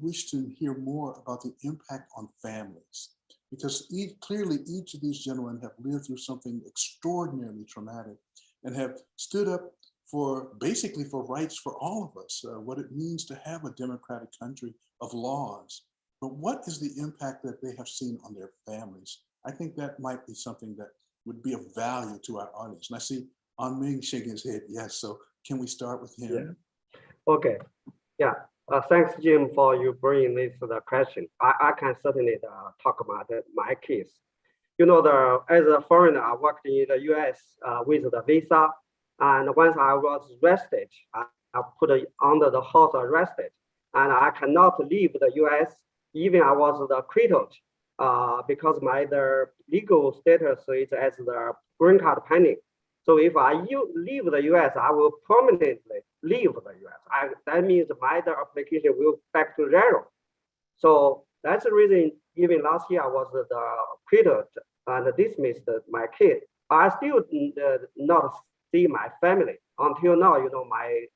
wish to hear more about the impact on families, because clearly each of these gentlemen have lived through something extraordinarily traumatic and have stood up for basically for rights for all of us, what it means to have a democratic country of laws. But what is the impact that they have seen on their families? I think that might be something that would be of value to our audience. And I see Anming shaking his head, yes. So can we start with him? Okay, yeah. Thanks, Jim, for you bringing this the question. I can certainly talk about my case. You know, as a foreigner, I worked in the U.S. With the visa, and once I was arrested, I put under the house arrested, and I cannot leave the U.S. Even I was acquitted because my legal status is as the green card pending. So if I leave the U.S., I will permanently leave the U.S. That means my application will back to zero. So that's the reason. Even last year, I was acquitted and dismissed my kid. I still not see my family until now. You know, my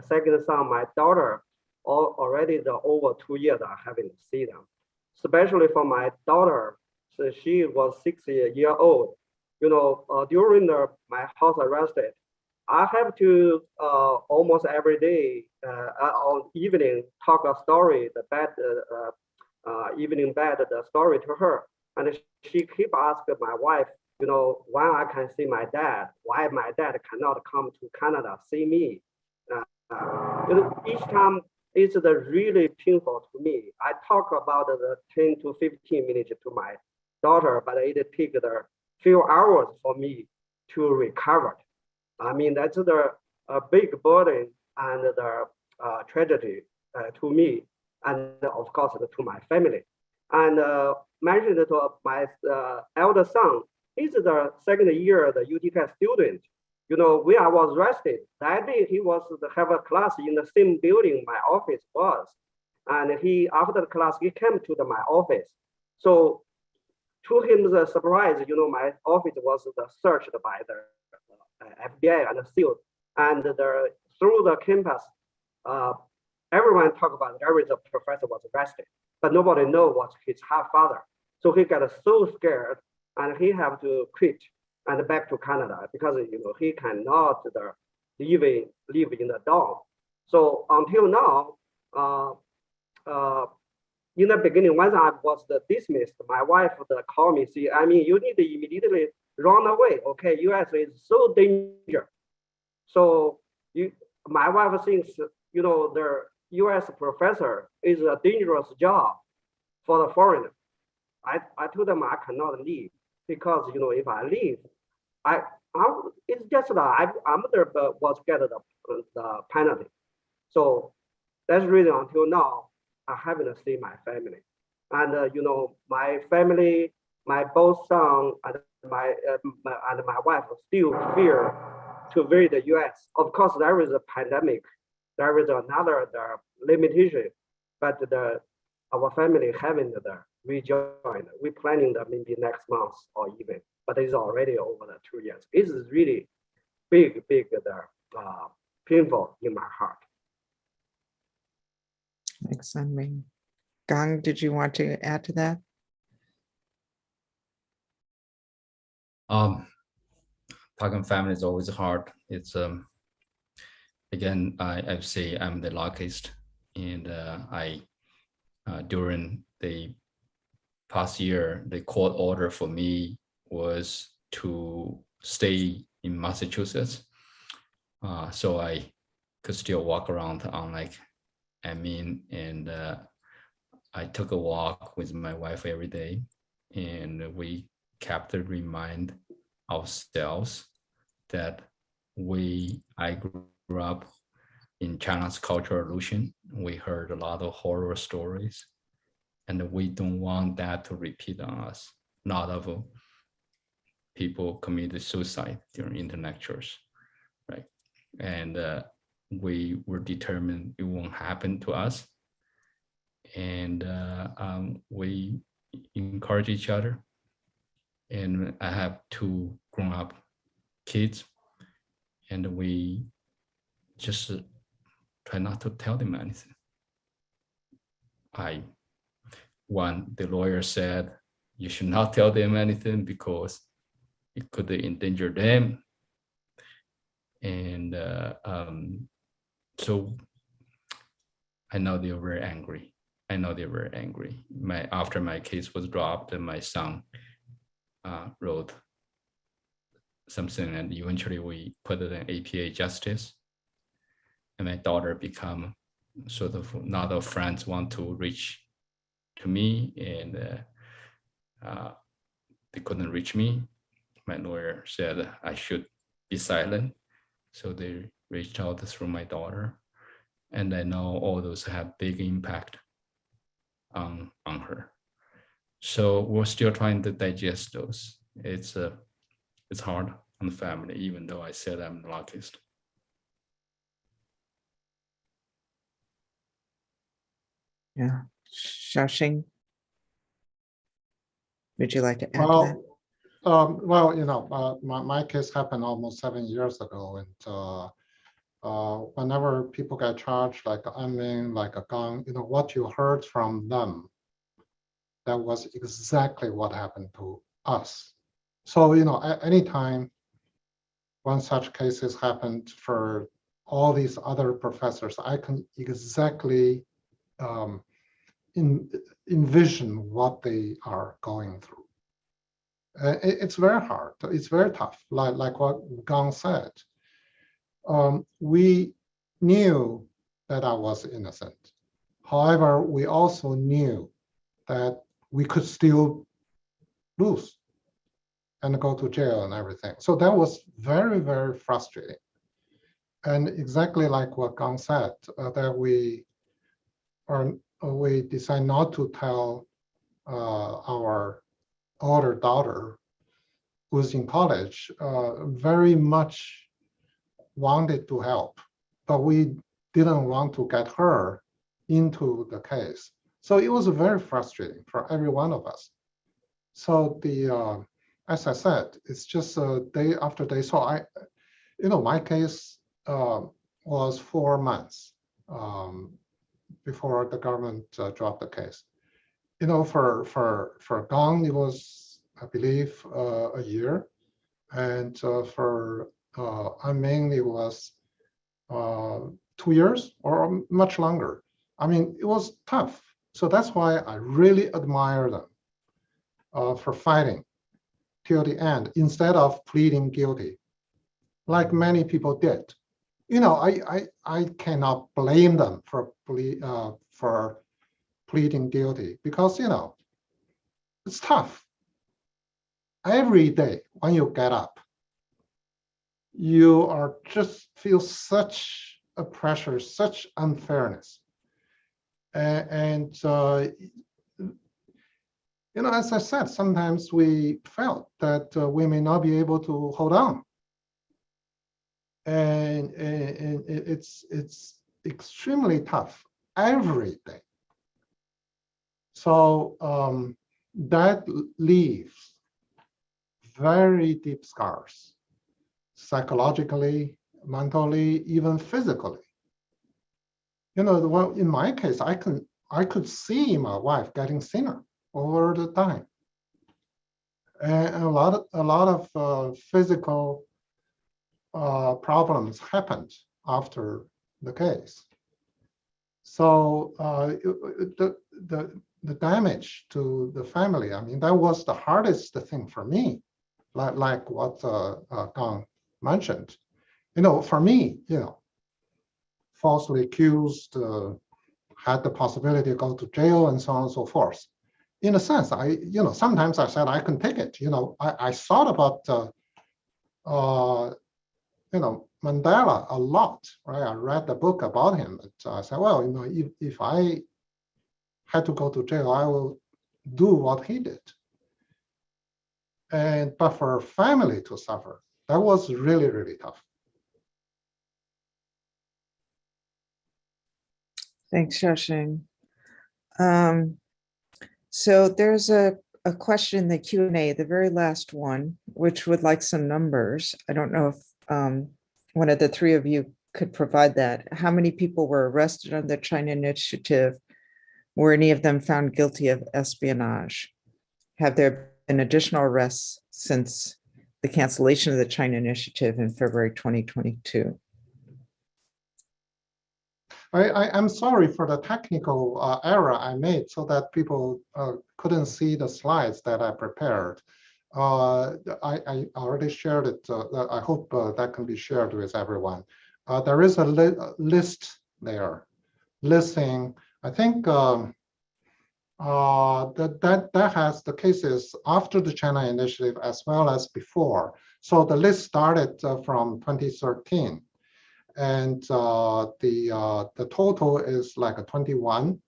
second son, my daughter, already over 2 years I haven't seen them. Especially for my daughter, so she was 6 years old. You know, during my house arrested, I have to almost every day on evening talk a story, the bad evening bed, the story to her, and she keep asking my wife, you know, when I can see my dad, why my dad cannot come to Canada see me. You know, each time it's really painful to me. I talk about the 10 to 15 minutes to my daughter, but it takes the few hours for me to recover. I mean, that's a big burden and the tragedy to me, and of course to my family. And mentioned to my elder son, he's the second year the UTK student. You know, when I was arrested, that day he was to have a class in the same building my office was. And after the class, he came to my office. So to him, the surprise, you know, my office was searched by the FBI and sealed. And through the campus, everyone talk about every professor was arrested, but nobody know what's his half father. So he got so scared, and he have to quit and back to Canada because you know he cannot live in the dorm. So until now, in the beginning, once I was dismissed, my wife called me, say, I mean, you need to immediately run away. Okay, U.S. is so dangerous. So my wife thinks, you know, the U.S. professor is a dangerous job for the foreigner. I told them I cannot leave because, you know, if I leave, it's just that I'm was get the penalty. So that's the reason until now I haven't seen my family. And you know, my family, my both son and my wife still fear to visit the U.S. Of course, there is a pandemic. There is another limitation, but our family haven't rejoined. We're planning that maybe next month or even, but it's already over the 2 years. It's really big, painful in my heart. Thanks, Anming. Gang, did you want to add to that? Talking family is always hard. It's again, I say I'm the luckiest, and during the past year, the court order for me was to stay in Massachusetts, so I could still walk around town like Anming, and I took a walk with my wife every day, and we kept to remind ourselves that I grew up in China's cultural illusion. We heard a lot of horror stories, and we don't want that to repeat on us. Not of people committed suicide during intellectuals, right? And we were determined it won't happen to us. And we encourage each other. And I have 2 grown-up kids, and we just try not to tell them anything. The lawyer said, you should not tell them anything because it could endanger them. And so I know they're very angry. After my case was dropped, and my son wrote something, and eventually we put it in APA justice. and my daughter become sort of not of friends want to reach to me, and they couldn't reach me. My lawyer said I should be silent. So they reached out through my daughter. And I know all those have big impact on her. So we're still trying to digest those. It's hard on the family, even though I said I'm the luckiest. Yeah. Xiaoxing, would you like to add to that? Well, you know, my case happened almost 7 years ago, and whenever people get charged, like Anming, like a Gang, you know, what you heard from them, that was exactly what happened to us. So, you know, at any time when such cases happened for all these other professors, I can exactly envision what they are going through. It's very hard. It's very tough. Like what Gang said, we knew that I was innocent. However, we also knew that we could still lose and go to jail and everything. So that was very, very frustrating. And exactly like what Gang said, that we decide not to tell our older daughter, who's in college, very much wanted to help, but we didn't want to get her into the case. So it was very frustrating for every one of us. So the as I said, it's just day after day. So you know, my case was 4 months before the government dropped the case. You know, for Gang, it was, I believe, a year, and for Anming, it was 2 years or much longer. I mean, it was tough. So that's why I really admire them for fighting till the end instead of pleading guilty, like many people did. You know, I cannot blame them for pleading guilty because, you know, it's tough. Every day when you get up, you are just feel such a pressure, such unfairness. And you know, as I said, sometimes we felt that we may not be able to hold on. And it's extremely tough every day. So that leaves very deep scars, psychologically, mentally, even physically. You know, well, in my case, I could see my wife getting thinner over the time, and a lot of physical problems happened after the case. So the damage to the family, I mean, that was the hardest thing for me, like what Gang mentioned. You know, for me, you know, falsely accused, had the possibility to go to jail and so on and so forth. In a sense, you know, sometimes I said I can take it. You know, I thought about, you know, Mandela a lot, right? I read the book about him. But I said, well, you know, if I had to go to jail, I will do what he did. But for a family to suffer, that was really, really tough. Thanks, Xiaoxing. So there's a question in the Q&A, the very last one, which would like some numbers. I don't know if one of the three of you could provide that. How many people were arrested on the China Initiative? Were any of them found guilty of espionage? Have there been additional arrests since the cancellation of the China Initiative in February 2022? I'm sorry for the technical error I made so that people couldn't see the slides that I prepared. I already shared it. I hope that can be shared with everyone. there is a list there listing, I think that has the cases after the China initiative as well as before. So the list started from 2013, and the total is like 21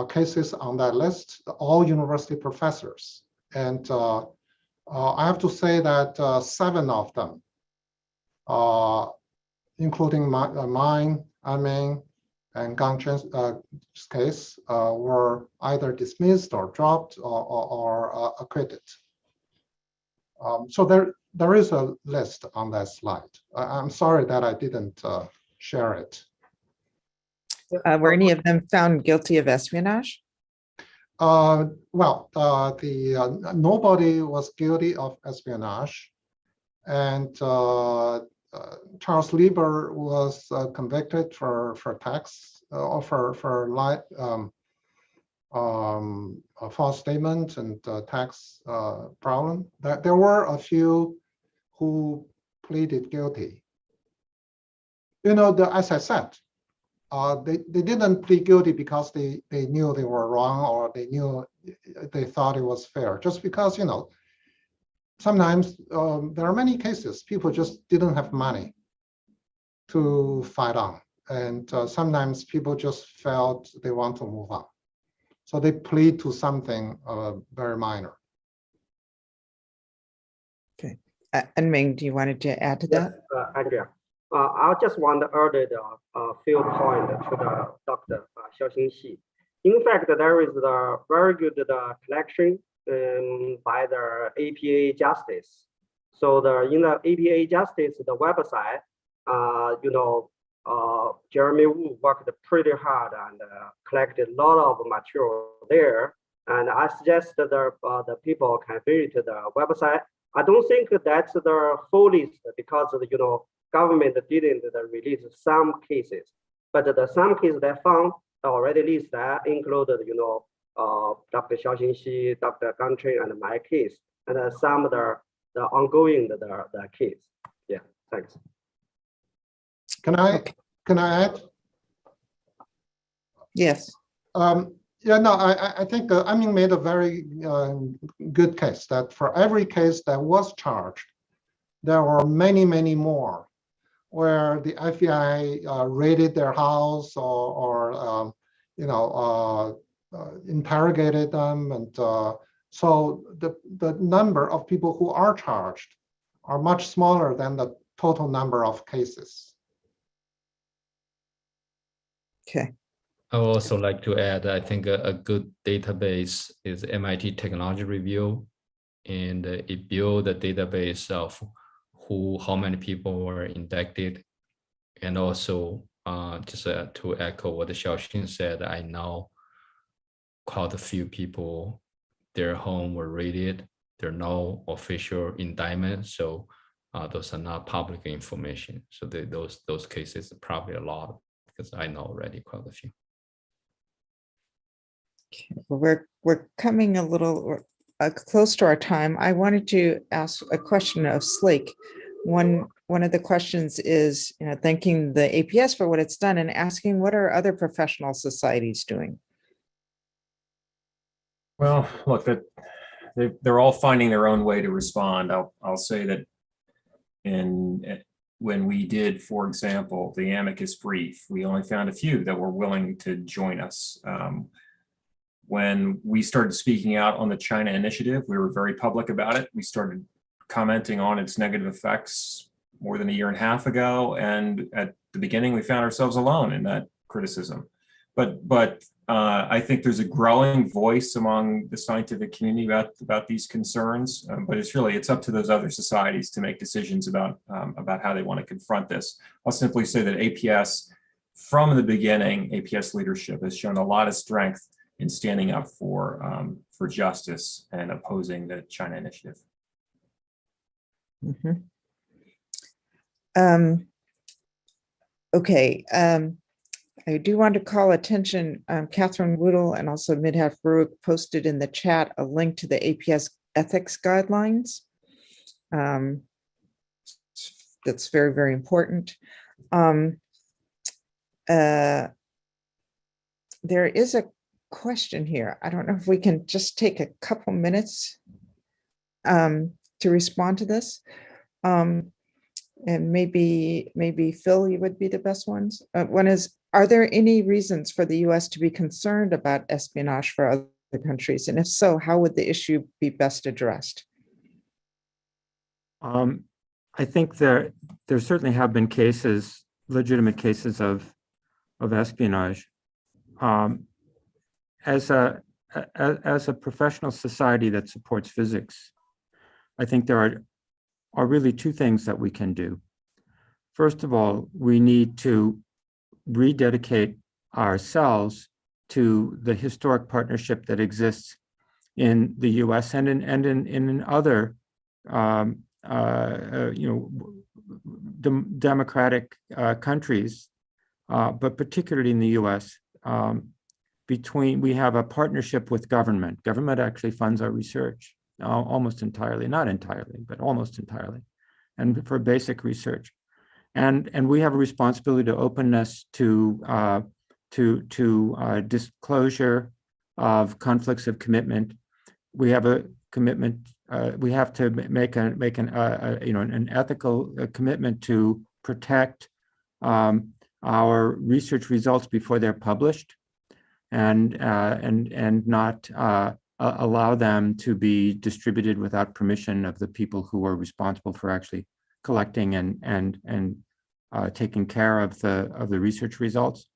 cases on that list, all university professors. And I have to say that 7 of them, including mine, Anming, and Gang Chen's case, were either dismissed or dropped or acquitted. So there is a list on that slide. I'm sorry that I didn't share it. Were any of them found guilty of espionage? Well, nobody was guilty of espionage, and Charles Lieber was convicted for tax or for a false statement and tax problem. There were a few who pleaded guilty. You know, as I said, they didn't plead guilty because they knew they were wrong or they thought it was fair. Just because, you know, sometimes there are many cases people just didn't have money to fight on, and sometimes people just felt they want to move on, so they plead to something very minor. Okay, Anming, do you wanted to add to that? Yes, Andrea. I just want to add a few points to the Dr. Xiaoxing Xi. In fact, there is a very good collection by the APA Justice. So in the APA Justice, the website, you know, Jeremy Wu worked pretty hard and collected a lot of material there. And I suggest that the people can visit the website. I don't think that's the full list because, you know, government didn't release some cases, but some cases they found already list that included, you know, Dr. Xiaoxing Xi, Dr. Gang Chen, and my case, and some of the ongoing the case. Yeah, thanks. Can I add? Yes. Yeah, no, I think Anming made a very good case that for every case that was charged, there were many, many more where the FBI raided their house or you know, interrogated them, and so the number of people who are charged are much smaller than the total number of cases. Okay. I would also like to add, I think a good database is MIT Technology Review, and it built a database of how many people were indicted, and also just to echo what Xiaoxing said, I know quite a few people, their home were raided. There are no official indictments, so those are not public information. So those cases are probably a lot, because I know already quite a few. Okay. Well, we're coming a little close to our time. I wanted to ask a question of Slake. One of the questions is, you know, thanking the APS for what it's done and asking what are other professional societies doing? Well, look, they're all finding their own way to respond. I'll say that when we did, for example, the amicus brief, we only found a few that were willing to join us. When we started speaking out on the China initiative, we were very public about it. We started commenting on its negative effects more than a year and a half ago. And at the beginning, we found ourselves alone in that criticism. But I think there's a growing voice among the scientific community about these concerns. But it's up to those other societies to make decisions about how they want to confront this. I'll simply say that APS, from the beginning, APS leadership has shown a lot of strength in standing up for justice and opposing the China initiative. Mm-hmm. Okay. I do want to call attention, Catherine Woodle and also Midhat Baruch posted in the chat a link to the APS ethics guidelines. That's very, very important. Um, there is a question here. I don't know if we can just take a couple minutes to respond to this. And maybe Phil, you would be the best ones. One is, are there any reasons for the US to be concerned about espionage for other countries? And if so, how would the issue be best addressed? I think there certainly have been cases, legitimate cases of espionage. As a professional society that supports physics, I think there are really two things that we can do. First of all, we need to rededicate ourselves to the historic partnership that exists in the U.S. and in other democratic countries, but particularly in the U.S. We have a partnership with government. Government actually funds our research almost entirely, not entirely, but almost entirely, and for basic research. And we have a responsibility to openness, to disclosure of conflicts of commitment. We have a commitment. We have to make an ethical commitment to protect our research results before they're published, and not allow them to be distributed without permission of the people who are responsible for actually collecting and taking care of the research results.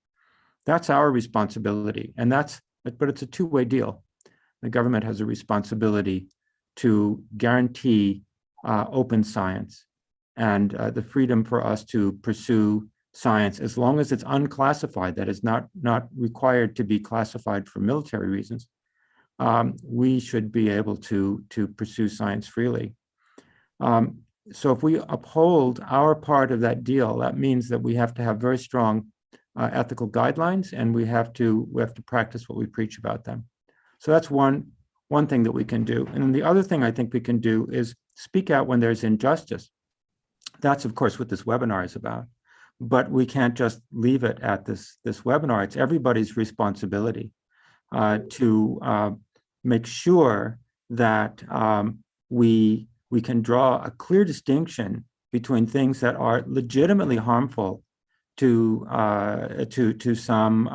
That's our responsibility, but it's a two-way deal. The government has a responsibility to guarantee open science and the freedom for us to pursue science as long as it's unclassified, that is not required to be classified for military reasons. We should be able to pursue science freely. So if we uphold our part of that deal, that means that we have to have very strong ethical guidelines, and we have to practice what we preach about them. So that's one thing that we can do. And then the other thing I think we can do is speak out when there's injustice. That's, of course, what this webinar is about. But we can't just leave it at this webinar. It's everybody's responsibility to make sure that we can draw a clear distinction between things that are legitimately harmful to some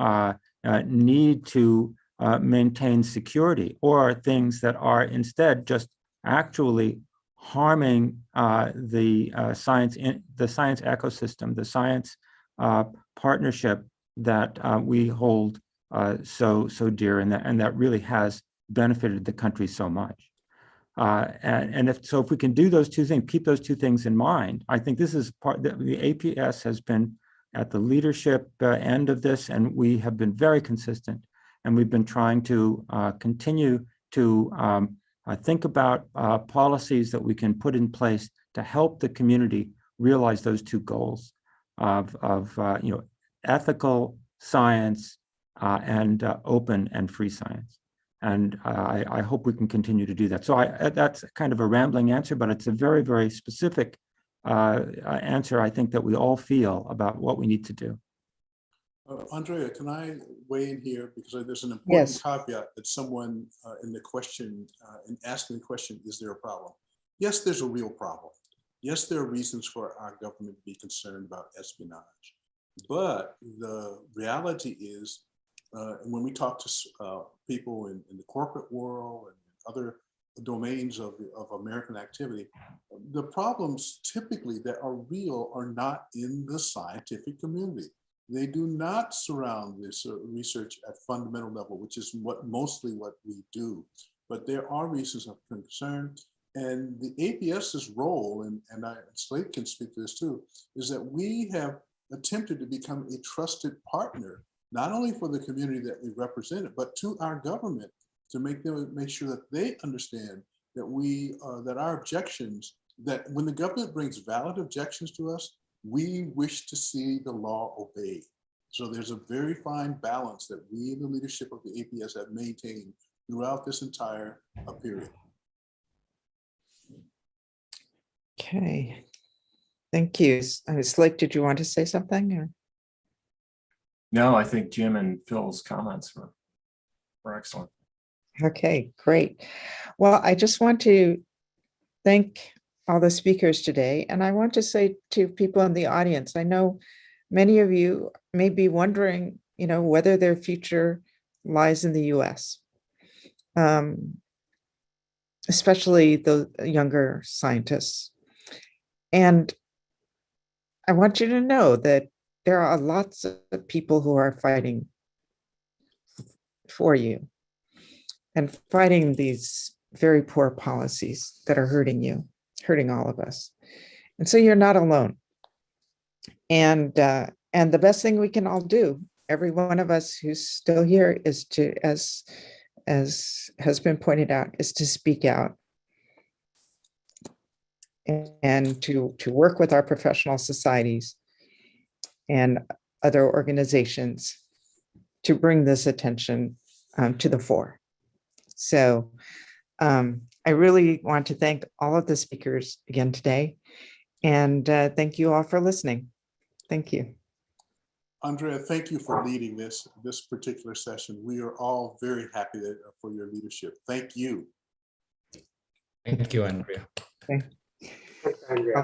need to maintain security, or things that are instead just actually harming the science ecosystem, the science partnership that we hold so dear, and that really has benefited the country so much. And if we can do those two things, keep those two things in mind, I think this is the APS has been at the leadership end of this, and we have been very consistent. And we've been trying to continue to think about policies that we can put in place to help the community realize those two goals of ethical science and open and free science. And I hope we can continue to do that. So that's kind of a rambling answer, but it's a very, very specific answer, I think, that we all feel about what we need to do. Andrea, can I weigh in here? Because there's an important caveat that someone in the question, in asking the question, is there a problem? Yes, there's a real problem. Yes, there are reasons for our government to be concerned about espionage. But the reality is, when we talk to people in the corporate world and other domains of American activity, the problems typically that are real are not in the scientific community. They do not surround this research at fundamental level, which is mostly what we do. But there are reasons of concern. And the APS's role, and Slate can speak to this too, is that we have attempted to become a trusted partner, not only for the community that we represent, but to our government, to make sure that they understand that that our objections, that when the government brings valid objections to us, we wish to see the law obeyed. So there's a very fine balance that we in the leadership of the APS have maintained throughout this entire period. Okay. Thank you. Slick, did you want to say something? Or? No, I think Jim and Phil's comments were excellent. Okay, great. Well, I just want to thank all the speakers today. And I want to say to people in the audience, I know many of you may be wondering, whether their future lies in the US, especially the younger scientists. And I want you to know that there are lots of people who are fighting for you and fighting these very poor policies that are hurting you, hurting all of us. And so you're not alone. And the best thing we can all do, every one of us who's still here, is to, as has been pointed out, is to speak out and to work with our professional societies and other organizations to bring this attention to the fore. So I really want to thank all of the speakers again today, and thank you all for listening. Thank you. Andrea, thank you for leading this particular session. We are all very happy for your leadership. Thank you. Thank you, Andrea. Okay. Thanks, Andrea.